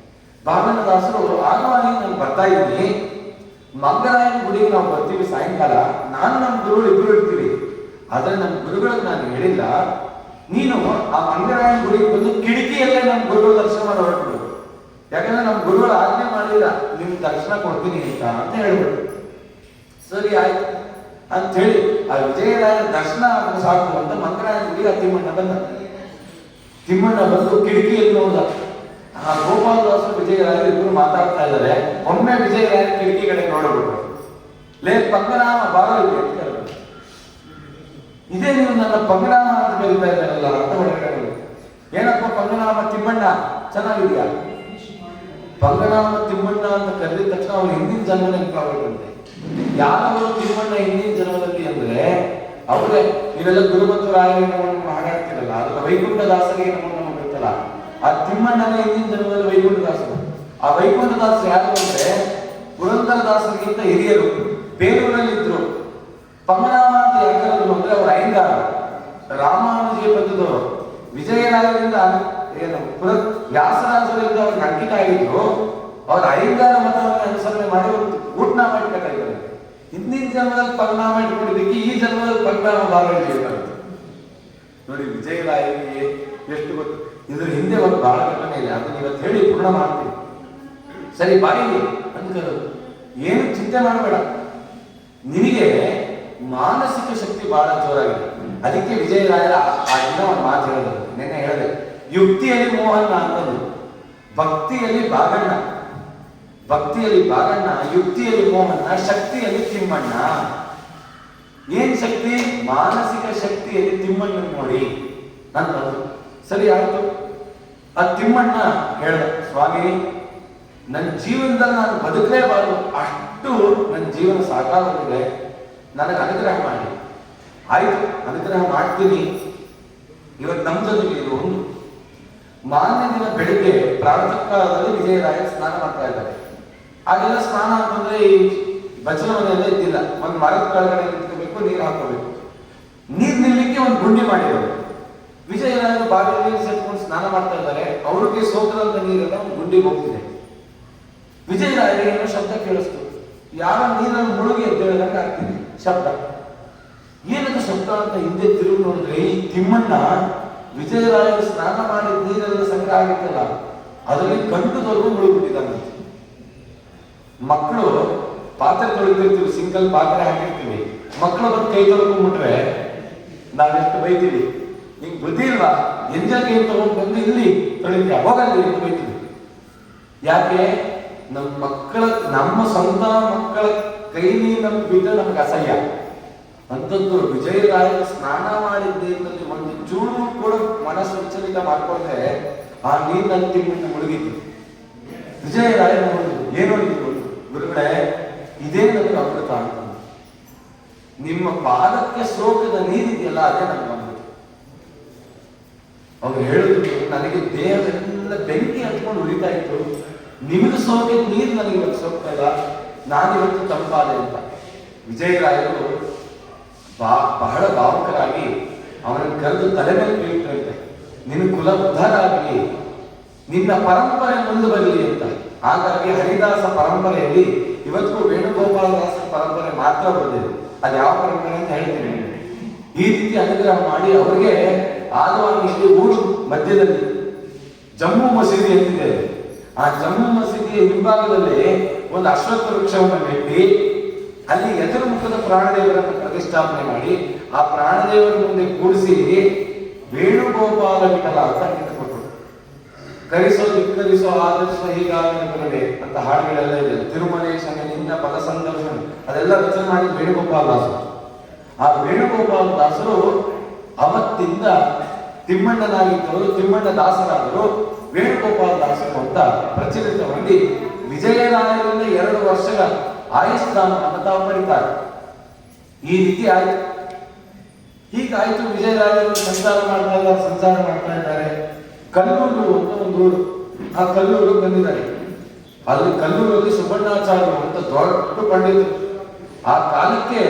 ಬಾಗಣ್ಣ ದಾಸರು ಆಗವಾಗಿ ನಾನು ಬರ್ತಾ ಇದ್ದೀನಿ, ಮಂಗರಾಯನ ಗುಡಿಗೆ ನಾವು ಬರ್ತೀವಿ ಸಾಯಂಕಾಲ, ನಾನು ನಮ್ಮ ಗುರುಗಳು ಇಬ್ಬರು ಇರ್ತೀವಿ. ಆದ್ರೆ ನಮ್ಮ ಗುರುಗಳಿಗೆ ನಾನು ಹೇಳಿಲ್ಲ, ನೀನು ಆ ಮಂಗರಾಯನ ಗುಡಿಗೆ ಬಂದು ಕಿಟಕಿಯಲ್ಲೇ ನಮ್ಮ ಗುರುಗಳ ದರ್ಶನ ಮಾಡಿ ಹೊರಟ್ಬಿಡು, ಯಾಕಂದ್ರೆ ನಮ್ಮ ಗುರುಗಳು ಆಜ್ಞೆ ಮಾಡಿಲ್ಲ ನಿಮ್ ದರ್ಶನ ಕೊಡ್ತೀನಿ ಅಂತ ಹೇಳ್ಬಿಟ್ಟು. ಸರಿ ಆಯ್ತು ಅಂತ ಹೇಳಿ ಆ ವಿಜಯರಾಯನ ದರ್ಶನ ಸಾಕು ಅಂತ ಮಂಗರಾಯನ ಗುಡಿಗೆ ಆ ತಿಮ್ಮಣ್ಣ ಬಂದು ಕಿಟಕಿಯಲ್ಲಿ ನೋಡ್ದ. ಆ ಗೋಪಾಲದಾಸರು ವಿಜಯರಾಯರು ಇಬ್ಬರು ಮಾತಾಡ್ತಾ ಇದ್ದಾರೆ. ಒಮ್ಮೆ ವಿಜಯರಾಯನ ಕಿಟಕಿ ಕಡೆ ನೋಡಬಿಟ್ರು, ಲೇ ಪಂಗನಾಮ ಬಾರ ಇದೇ ನೀವು ನನ್ನ ಪಂಗನಾಮ ಅಂತ ಕರೀತಾ ಇದ್ದಾರಲ್ಲ ಅಂತ ಹೊರಗಡೆ. ಏನಪ್ಪ ಪಂಗನಾಮ ತಿಮ್ಮಣ್ಣ ಚೆನ್ನಾಗಿದ್ಯಾ? ಪಂಗನಾಮ ತಿಮ್ಮಣ್ಣ ಅಂತ ಕರೆದಿದ ತಕ್ಷಣ ಅವ್ರು ಹಿಂದಿನ ಜನ್ಮ ನೆನಪಾಗುತ್ತೆ. ಯಾರವರು ತಿಮ್ಮಣ್ಣ ಹಿಂದಿನ ಜನ್ಮದಲ್ಲಿ ಅಂದ್ರೆ ಅವರೇ ನೀವೆಲ್ಲ ಗುರುಮಂತರಾಯ ಹಾಡಾಡ್ತಿರಲ್ಲ, ಅದನ್ನ ವೈಕುಂಠ ದಾಸರಿಗೆ ನಮ್ಮನ್ನು ಬಿಡ್ತಲ್ಲ, ಆ ತಿಮ್ಮಣ್ಣನೇ ಹಿಂದಿನ ಜನ್ಮದಲ್ಲಿ ವೈಕುಂಠ ದಾಸರು. ಆ ವೈಕುಂಠ ದಾಸರು ಯಾರು ಅಂದ್ರೆ ಪುರಂದರ ದಾಸರಿಗಿಂತ ಹಿರಿಯರು, ಬೇಲೂರಲ್ಲಿ ಇದ್ರು. ಪಂಗನಾಮ ಅಂತ ಯಾಕಂದ್ರು ಅಂದ್ರೆ ಅವ್ರ ಅಯ್ಯಂಗಾರ ರಾಮಾನುಜಿಯ ಬಂದದವರು. ವಿಜಯರಾಯರಿಂದ ಏನು ವ್ಯಾಸರಾಜರಿಂದ ಅವ್ರಿಗೆ ಅಂಕಿತ ಆಗಿದ್ರು. ಅವ್ರ ಅಯ್ಯಂಗಾರ ಮತವನ್ನು ಅನುಸರಣೆ ಮಾಡಿ ಊಟನ ಮಾಡಿಬೇಕಾಗಿದ್ದಾರೆ. ಹಿಂದಿನ ಜನ್ಮದಲ್ಲಿ ಪಂಗನಾಮ ಇಟ್ಕೊಂಡಿದ್ದಕ್ಕೆ ಈ ಜನ್ಮದಲ್ಲಿ ಪಂಗನಾಮ ಭಾಗ ಇಟ್ಟಿರ್ತಾರೆ. ನೋಡಿ ವಿಜಯರಾಯರಿಗೆ ಎಷ್ಟು ಗೊತ್ತು. ಇದ್ರ ಹಿಂದೆ ಒಂದು ಬಹಳ ಘಟನೆ ಇದೆ, ಅದನ್ನ ಇವತ್ತು ಹೇಳಿ ಪೂರ್ಣ ಮಾಡ್ತೀನಿ. ಸರಿ ಬಾಯಿಗೆ ಅನ್ಕರು, ಏನು ಚಿಂತೆ ಮಾಡಬೇಡ, ನಿನಗೆ ಮಾನಸಿಕ ಶಕ್ತಿ ಬಹಳ ಜೋರಾಗಿದೆ. ಅದಕ್ಕೆ ವಿಜಯರಾಯರ ಆ ದಿನ ಒಂದು ಮಾತು ಹೇಳಿದ್ರು, ನೆನ್ನೆ ಹೇಳಿದೆ, ಯುಕ್ತಿಯಲ್ಲಿ ಮೋಹನ ಅಂತಂದು, ಭಕ್ತಿಯಲ್ಲಿ ಬಾಗಣ್ಣ, ಭಕ್ತಿಯಲ್ಲಿ ಬಾಗಣ್ಣ, ಯುಕ್ತಿಯಲ್ಲಿ ಮೋಹನ, ಶಕ್ತಿಯಲ್ಲಿ ತಿಮ್ಮಣ್ಣ. ಏನ್ ಶಕ್ತಿ? ಮಾನಸಿಕ ಶಕ್ತಿಯಲ್ಲಿ ತಿಮ್ಮಣ್ಣ ನೋಡಿ ಅಂತಂದು. ಸರಿ ಆಯ್ತು. ಆ ತಿಮ್ಮಣ್ಣ ಹೇಳ್ದ, ಸ್ವಾಮಿ ನನ್ನ ಜೀವನದಲ್ಲಿ ನಾನು ಬದುಕಲೇಬಾರದು, ಅಷ್ಟು ನನ್ನ ಜೀವನ ಸಾಕಾಗಿದೆ, ನನಗೆ ಅನುಗ್ರಹ ಮಾಡಿ. ಆಯ್ತು, ಅನುಗ್ರಹ ಮಾಡ್ತೀನಿ. ಇವತ್ತು ನಮ್ಮ ಜೊತೆಗೆ ಇದು ಒಂದು ಮಾನ್ಯ ದಿನ ಬೆಳಿಗ್ಗೆ ಪ್ರಾತಃ ಕಾಲದಲ್ಲಿ ವಿಜಯರಾಯ ಸ್ನಾನ ಮಾಡ್ತಾ ಇದ್ದಾರೆ. ಹಾಗೆಲ್ಲ ಸ್ನಾನ ಅಂತಂದ್ರೆ ಈ ಬಚ್ಚಲ ಮನೆಯಲ್ಲೇ ಇದ್ದಿಲ್ಲ, ಒಂದು ಮರದ ಕೆಳಗಡೆ ನಿಂತ್ಕೋಬೇಕು, ನೀರು ಹಾಕೋಬೇಕು. ನೀರು ನಿಲ್ಲಕ್ಕೆ ಒಂದು ಗುಂಡಿ ಮಾಡಿರೋದು. ವಿಜಯರಾಯರು ಬಾಗಿಲು ನೀರು ಸೇರ್ಕೊಂಡು ಸ್ನಾನ ಮಾಡ್ತಾ ಇದ್ದಾರೆ. ಅವ್ರಿಗೆ ಸೋತರಂತ ನೀರೆಲ್ಲ ಒಂದು ಗುಂಡಿಗೆ ಹೋಗ್ತಿದೆ. ವಿಜಯರಾಯರಿಗೆ ಏನೋ ಶಬ್ದ ಕೇಳಿಸ್ತು, ಯಾರ ನೀರನ್ನು ಮುಳುಗಿ ಅಂತ ಹೇಳಿದಂಗೆ ಆಗ್ತಿದೆ ಶಬ್ದ. ಏನದು ಶಬ್ದ ಅಂತ ಹಿಂದೆ ತಿರುಗಿ ನೋಡಿದ್ರೆ ಈ ತಿಮ್ಮಣ್ಣ ವಿಜಯರಾಯರು ಸ್ನಾನ ಮಾಡಿ ನೀರೆಲ್ಲ ಸಂಗ್ರಹ ಆಗಿತ್ತಲ್ಲ, ಅದರಲ್ಲಿ ಗಂಟುದವರೆಗೂ ಮುಳುಗಿಬಿಟ್ಟಿದ್ದಾನೆ. ಮಕ್ಕಳು ಪಾತ್ರೆ ತೊಳಿತಿರ್ತೀವಿ, ಸಿಂಗಲ್ ಪಾತ್ರೆ ಹಾಕಿರ್ತೀವಿ, ಮಕ್ಕಳು ಬಂದು ಕೈ ತೊಳ್ಕೊಂಡ್ಬಿಟ್ರೆ ನಾವೆಷ್ಟು ಬೈತೀವಿ. ಹಿಂಗ್ ಬುದ್ಧಿ ಇಲ್ವಾ, ಎಂಜಲ್ ಕೈ ತಗೊಂಡು ಬಂದು ಇಲ್ಲಿ ತೊಳಿತೀಯ, ಹೋಗಲ್ಲಿ ಎಂದು ಬೈತೀವಿ. ಯಾಕೆ? ನಮ್ಮ ಸ್ವಂತ ಮಕ್ಕಳ ಕೈಲಿ ನಮ್ಗೆ ಬಿಟ್ಟರೆ ನಮ್ಗೆ ಅಸಹ್ಯ. ಅಂತದ್ದು ವಿಜಯರಾಯರು ಸ್ನಾನ ಮಾಡಿದ್ದೇನಲ್ಲಿ ಒಂದು ಚೂರು ಕೂಡ ಮನಸ್ಸು ವಿಚಲಿತ ಮಾಡ್ಕೊಂಡ್ರೆ ಆ ನೀರಿನಲ್ಲಿ ತಿಮ್ಮಣ್ಣ ಮುಳುಗಿತು. ವಿಜಯರಾಯ ನೋಡಿದ್ರು, ಏನು ಗುರುಗಳೇ, ಇದೇ ನನಗೆ ಅಮೃತ ಅಂತ. ನಿಮ್ಮ ಪಾದಕ್ಕೆ ಸೋಕದ ನೀರಿದೆಯಲ್ಲ, ಅದೇ ನನಗೆ ಅಮೃತ. ಅವ್ರು ಹೇಳಿದ್ರು, ನನಗೆ ದೇಹವೆಲ್ಲ ಬೆಂಕಿ ಹತ್ಕೊಂಡು ಉಳಿತಾ ಇತ್ತು, ನಿಮಗೆ ಸೋಕಿದ ನೀರು ನನಗೆ ಇವತ್ತು ಸೋಕ್ತಾ ಇಲ್ಲ, ನಾನಿವತ್ತು ತಂಪಾದೆ ಅಂತ. ವಿಜಯರಾಯರು ಬಹಳ ಭಾವುಕರಾಗಿ ಅವನನ್ನು ಕರೆದು ತಲೆ ಮೇಲೆ ಬೀಳ್ತಾರೆ, ನಿನ್ನ ಕುಲ ಉದ್ಧಾರ ಆಗಲಿ, ನಿನ್ನ ಪರಂಪರೆ ಮುಂದೆ ಬರಲಿ ಅಂತ. ಹಾಗಾಗಿ ಹರಿದಾಸ ಪರಂಪರೆಯಲ್ಲಿ ಇವತ್ತಿಗೂ ವೇಣುಗೋಪಾಲದಾಸರ ಪರಂಪರೆ ಮಾತ್ರ ಬಂದಿದೆ. ಅದು ಯಾವ ಪರಂಪರೆ ಅಂತ ಹೇಳ್ತೀನಿ ನಿಮಗೆ. ಈ ರೀತಿ ಅನುಗ್ರಹ ಮಾಡಿ ಅವರಿಗೆ ಆದವಾಗ ಇಲ್ಲಿ ಊರು ಮಧ್ಯದಲ್ಲಿ ಜಮ್ಮು ಮಸೀದಿ ಅಂತಿದೆ. ಆ ಜಮ್ಮು ಮಸೀದಿಯ ಹಿಂಭಾಗದಲ್ಲಿ ಒಂದು ಅಶ್ವತ್ಥ ವೃಕ್ಷವನ್ನು ನೆಟ್ಟಿ ಅಲ್ಲಿ ಎದುರು ಮುಖದ ಪ್ರಾಣದೇವರನ್ನು ಪ್ರತಿಷ್ಠಾಪನೆ ಮಾಡಿ ಆ ಪ್ರಾಣದೇವರ ಮುಂದೆ ಕೂಡಿಸಿ ವೇಣುಗೋಪಾಲ ವಿಠಲ ಅಂತ ಇಟ್ಟುಕೊಟ್ರು. ಕರಿಸೋ ಧಿಕ್ಕರಿಸೋ ಆದರ್ಶೋ ಹೀಗಾಗಿ ಬರದೆ ಅಂತ ಹಾಡುಗಳೆಲ್ಲ ಇದೆ. ತಿರುಮಲೇಶನ ನಿನ್ನ ಪದ ಸಂದರ್ಶನ ಅದೆಲ್ಲ ರಚನೆ ಮಾಡಿ ವೇಣುಗೋಪಾಲ ದಾಸರು. ಆ ವೇಣುಗೋಪಾಲ ದಾಸರು ಅವತ್ತಿಂದ ತಿಮ್ಮಣ್ಣನಾಗಿದ್ದರು, ತಿಮ್ಮಣ್ಣ ದಾಸರಾದರು, ವೇಣುಗೋಪಾಲ ದಾಸರು ಅಂತ ಪ್ರಚಲಿತ ಹೊಂದಿ ವಿಜಯರಾಯರಿಂದ 2 ವರ್ಷಗಳ ಆಯುಷ್ಠಾನವನ್ನು ತಾವು ಪಡಿತಾರೆ. ಈ ರೀತಿ ಆಯ್ತು. ಹೀಗಾಯ್ತು. ವಿಜಯರಾಯರು ಸಂಚಾರ ಮಾಡ್ತಾ ಇದ್ದಾರೆ. ಕಲ್ಲೂರು ಅಂತ ಒಂದು ಊರು, ಆ ಕಲ್ಲೂರು ಬಂದಿದ್ದಾರೆ. ಅಲ್ಲಿ ಕಲ್ಲೂರಲ್ಲಿ ಸುಬ್ಬಣ್ಣಾಚಾರ್ಯರು ಅಂತ ದೊಡ್ಡ ಪಂಡಿತರು. ಆ ಕಾಲಕ್ಕೆ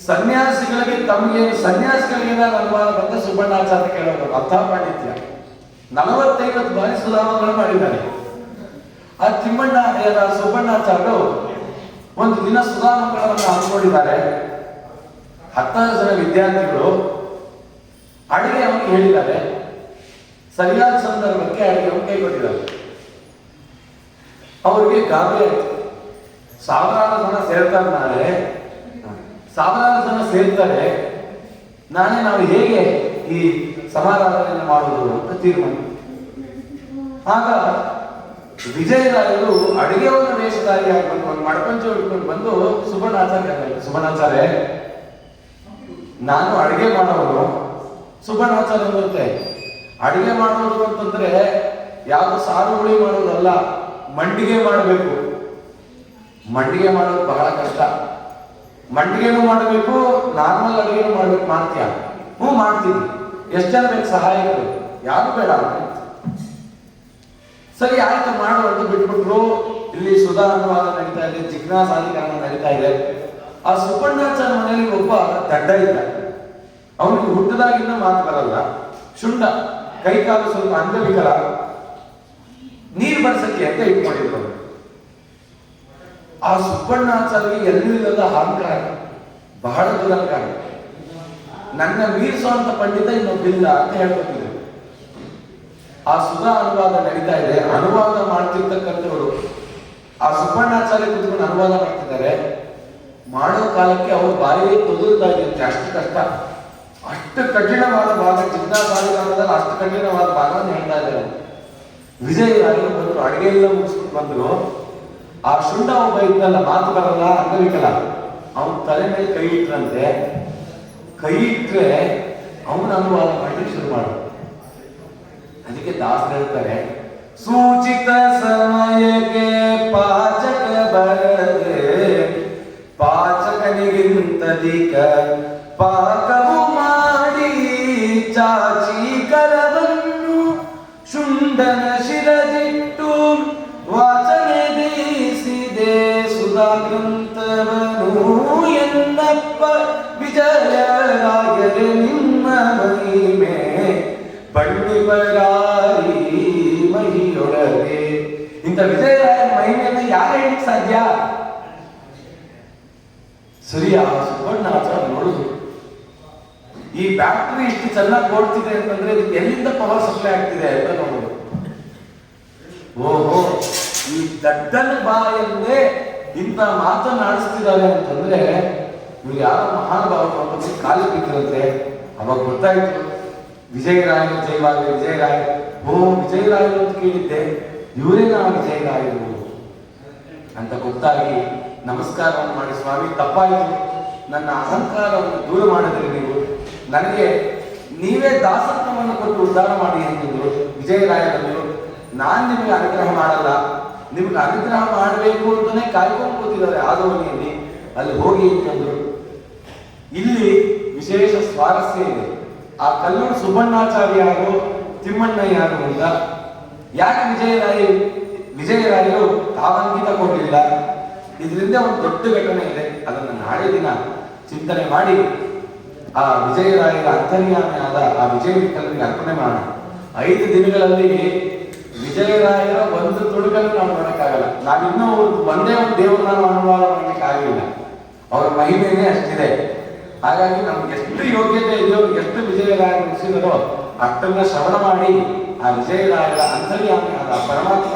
ಸನ್ಯಾಸಿಗಳಿಗೆ ಅನುವಾದ ಬಂದ ಸುಬ್ಬಣ್ಣಾಚಾರ್ಯ ಕೇಳೋದು ಅರ್ಥ ಪಾಂಡಿತ್ಯ 40-50 ಬಾರಿ ಸುಧಾಮಗಳು ಮಾಡಿದ್ದಾರೆ. ಆ ಸುಬ್ಬಣ್ಣಾಚಾರ್ಯರು ಒಂದು ದಿನ ಸುಧಾಮಗಳನ್ನು ಹಾಕೊಂಡಿದ್ದಾರೆ. 16 ಜನ ವಿದ್ಯಾರ್ಥಿಗಳು ಅಡಿಗೆ ಅವನಿಗೆ ಹೇಳಿದ್ದಾರೆ. ಸರಿಯಾದ ಸಂದರ್ಭಕ್ಕೆ ಅಡಿಗೆ ಅವನು ಕೈಗೊಟ್ಟಿದ್ದಾರೆ. ಅವರಿಗೆ ಗಾಬರಿ ಆಯ್ತು. ಸಾವಿರಾರು ಜನ ಸೇರ್ತಾರೆ ನಾಳೆ ನಾವು ಹೇಗೆ ಈ ಸಮಾರಾಧನೆಯನ್ನು ಮಾಡುವುದು ಅಂತ ತೀರ್ಮಾನ. ಆಗ ವಿಜಯರಾಯರು ಅಡಿಗೆಯವರ ವೇಷಧಾರಿಯಾಗಿ ಬಂದು ಒಂದು ಮಡಪಂಚ ಹಿಡ್ಕೊಂಡು ಬಂದು ಸುಬ್ಬಣ್ಣಾಚಾರ್ಯ ನಾನು ಅಡಿಗೆ ಮಾಡೋರು. ಸುಬ್ಬಣ್ಣಾಚಾರ್ಯ ಬರುತ್ತೆ. ಅಡಿಗೆ ಮಾಡೋದು ಅಂತಂದ್ರೆ ಯಾವುದು ಸಾರು ಹುಳಿ ಮಾಡೋದಲ್ಲ, ಮಂಡಿಗೆ ಮಾಡಬೇಕು. ಮಂಡಿಗೆ ಮಾಡೋದು ಬಹಳ ಕಷ್ಟ. ಮಂಡಿಗೆನೂ ಮಾಡಬೇಕು, ನಾರ್ಮಲ್ ಅಡಿಗೆನೂ ಮಾಡ್ಬೇಕು. ಮಾಡ್ತೀಯ? ಮಾಡ್ತೀನಿ. ಎಷ್ಟು ಜನ ಬೇಕು ಸಹಾಯಕರು? ಯಾರು ಬೇಡ. ಸರಿ ಆಯ್ತು ಮಾಡು ಅಂತ ಬಿಟ್ಬಿಟ್ರು. ಇಲ್ಲಿ ಸುಧಾ ಅನುವಾದ ನಡೀತಾ ಇದೆ, ಜಿಜ್ಞಾಸಾಧಿಕರಣ ನಡೀತಾ ಇದೆ. ಆ ಸುಬ್ಬಣ್ಣಾಚಾರ್ಯ ಮನೆಯಲ್ಲಿ ಒಬ್ಬ ದಡ್ಡ ಇದ್ದ. ಅವನಿಗೆ ಹುಟ್ಟದಾಗಿಂದ ಮಾತು ಬರಲ್ಲ, ಶುಂಡ, ಕೈ ಕಾಲು ಸ್ವಲ್ಪ ಅಂಗವಿಕಲ. ನೀರು ಬಡಿಸಕ್ಕೆ ಅಂತ ಇಟ್ಕೊಂಡಿದ್ರು. ಆ ಸುಬ್ಬಣ್ಣಾಚಾರ್ಯ ಎಲ್ಲಿಲ್ಲದ ಅಹಂಕಾರ, ಬಹಳ ದುರಹಂಕಾರ. ನನ್ನ ಮೀರಿಸುವಂತ ಪಂಡಿತ ಇನ್ನೊಬ್ಬಿಲ್ಲ ಅಂತ ಹೇಳ್ಕೊತಿದ್ರು. ಆ ಸುಧಾ ಅನುವಾದ ನಡೀತಾ ಇದೆ. ಅನುವಾದ ಮಾಡ್ತಿರ್ತಕ್ಕಂಥವರು ಆ ಸುಬ್ಬಣ್ಣಾಚಾರ್ಯ ಕುತ್ಕೊಂಡು ಅನುವಾದ ಮಾಡ್ತಿದ್ದಾರೆ. ಮಾಡೋ ಕಾಲಕ್ಕೆ ಅವ್ರ ಬಾಯಿಗೆ ತೊದಲ್ತಾ ಇರುತ್ತೆ. ಅಷ್ಟು ಕಷ್ಟ, ಅಷ್ಟು ಕಠಿಣವಾದ ಭಾಗ. ಜಿಜ್ಞಾಸಾಧಿಕರಣದಲ್ಲಿ ಅಷ್ಟು ಕಠಿಣವಾದ ಭಾಗವನ್ನು ಹೇಳ್ತಾ ಇದ್ದಾರೆ. ವಿಜಯರಾಯರು ಬಂದರು, ಅಡಿಗೆ ಎಲ್ಲ ಮುಗಿಸ್ಬಿಟ್ಟು ಬಂದ್ರು. ಆ ಶುಂಡ ಒಬ್ಬ ಇದ್ದಲ್ಲ, ಮಾತು ಬರಲ್ಲ, ಅಂಗವಿಕಲ, ಅವನ ತಲೆ ಮೇಲೆ ಕೈ ಇಟ್ರಂತೆ. ಕೈ ಇಟ್ರೆ ಅವನ ಅನುವಾದ ಮಾಡ್ಲಿಕ್ಕೆ ಶುರು ಮಾಡ. ಅದಕ್ಕೆ ದಾಸರು ಹೇಳ್ತಾರೆ, ಸೂಚಿತ ಸಮಯಕ್ಕೆ ಪಾಚಕ ಬರದೆ ಪಾಚಕನಿಗಿಂತದಿಕ ಪಾಕವು ಮಾಡಿ ಚಾಚಿ ಕರವನ್ನು ಶುಂಡನ ಶಿರದಿಟ್ಟು ವಾಚನೆ ದೇಸಿದೆ ಸುಧಾ ಗ್ರಂಥವನು ಎನ್ನಪ್ಪ ವಿಜಯರಾಯರೆ ನಿಮ್ಮ ಮಹಿಮೆ ಪಂಡಿತರಾರಿ ಮಹಿಯೊಳಗೆ. ಇಂಥ ವಿಜಯರಾಯರ ಮಹಿಮೆಯನ್ನು ಯಾರು ಹೇಳಿಕ್ ಸಾಧ್ಯ? ಸರಿಯ ಸುಬ್ಬಣ್ಣಾಚಾರ್ಯ ನೋಡುದು, ಈ ಬ್ಯಾಟ್ರಿ ಇಷ್ಟು ಚೆನ್ನಾಗಿ ಓಡ್ತಿದೆ ಅಂತಂದ್ರೆ ಇದಕ್ಕೆ ಎಲ್ಲಿಂದ ಪವರ್ ಸಪ್ಲೈ ಆಗ್ತಿದೆ ಅಂತ ನೋಡುದು. ಓಹೋ, ಈ ದಡ್ಡನ ಬಾಯಲ್ಲೇ ಇಂಥ ಮಾತನಾಡಿಸ್ತಿದ್ದಾರೆ ಅಂತಂದ್ರೆ ಇವ್ರು ಯಾರೋ ಮಹಾನುಭಾವರು ಅಂತ ಕಾಲಿ ಬಿದ್ದಿರಂತೆ. ಅವಾಗ ಗೊತ್ತಾಯ್ತು ವಿಜಯರಾಯರು ಜಯವಾಗಲಿ ವಿಜಯರಾಯ. ವಿಜಯರಾಯರು ಅಂತ ಕೇಳಿದ್ದೆ, ಇವರೇ ನಾವು ವಿಜಯರಾಯರು ಅಂತ ಗೊತ್ತಾಗಿ ನಮಸ್ಕಾರವನ್ನು ಮಾಡಿ, ಸ್ವಾಮಿ ತಪ್ಪಾಯಿತು, ನನ್ನ ಅಹಂಕಾರವನ್ನು ದೂರ ಮಾಡಿದ್ರಿ ನೀವು, ನನಗೆ ನೀವೇ ದಾಸತ್ವವನ್ನು ಕೊಟ್ಟು ಉದ್ಧಾರ ಮಾಡಿ ಅಂತಿದ್ರು ವಿಜಯರಾಯರು. ನಾನು ನಿಮಗೆ ಅನುಗ್ರಹ ಮಾಡಲ್ಲ, ನಿಮ್ಗೆ ಅನುಗ್ರಹ ಮಾಡಬೇಕು ಅಂತಾನೆ ಕಾಯ್ಕೊಂಡು ಕೂತಿದ್ದಾರೆ ಆದವನಿಯಲ್ಲಿ, ಅಲ್ಲಿ ಹೋಗಿ ಅಂತಂದ್ರು. ಇಲ್ಲಿ ವಿಶೇಷ ಸ್ವಾರಸ್ಯ ಇದೆ. ಆ ಕಲ್ಲೂರು ಸುಬ್ಬಣ್ಣಾಚಾರ್ಯ ಯಾರು, ತಿಮ್ಮಣ್ಣ ಯಾರು ಅಂತ ಯಾಕೆ ವಿಜಯರಾಯರು ತಾವಂಕಿತ ಕೊಡಲಿಲ್ಲ? ಇದರಿಂದ ಒಂದು ದೊಡ್ಡ ಘಟನೆ ಇದೆ. ಅದನ್ನು ನಾಳೆ ದಿನ ಚಿಂತನೆ ಮಾಡಿ ಆ ವಿಜಯರಾಯರ ಅಂತರ್ಯಾಮಿ ಆದ ಆ ವಿಜಯ ವಿಠಲನಿಗೆ ಅರ್ಪಣೆ ಮಾಡೋಣ. 5 ದಿನಗಳಲ್ಲಿ ವಿಜಯರಾಯರ ಒಂದು ತುಡುಕನ್ನು ನಾವು ನೋಡಕ್ಕಾಗಲ್ಲ. ನಾವಿನ್ನೂ ಒಂದೇ ಒಂದು ದೇವರು ನಾವು ಅನುವಾದ ಮಾಡ್ಲಿಕ್ಕೆ ಆಗಲಿಲ್ಲ. ಅವರ ಮಹಿಮೆನೇ ಅಷ್ಟಿದೆ. ಹಾಗಾಗಿ ನಮ್ಗೆ ಎಷ್ಟು ಯೋಗ್ಯತೆ ಇದೆಯೋ, ಎಷ್ಟು ವಿಜಯರಾಯ ಮುಗಿಸಿದರೋ ಅಷ್ಟನ್ನ ಶ್ರವಣ ಮಾಡಿ ಆ ವಿಜಯರಾಯರ ಅಂತರ್ಯಾಮಿ ಆದ ಪರಮಾತ್ಮ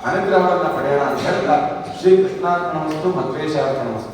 ಅನುಗ್ರಹವನ್ನು ಪಡೆಯೋಣ ಅಂತ ಹೇಳ್ತಾ ಶ್ರೀಕೃಷ್ಣಾರ್ಪಣಮಸ್ತು, ಮಧ್ವೇಶಾರ್ಪಣಮಸ್ತು.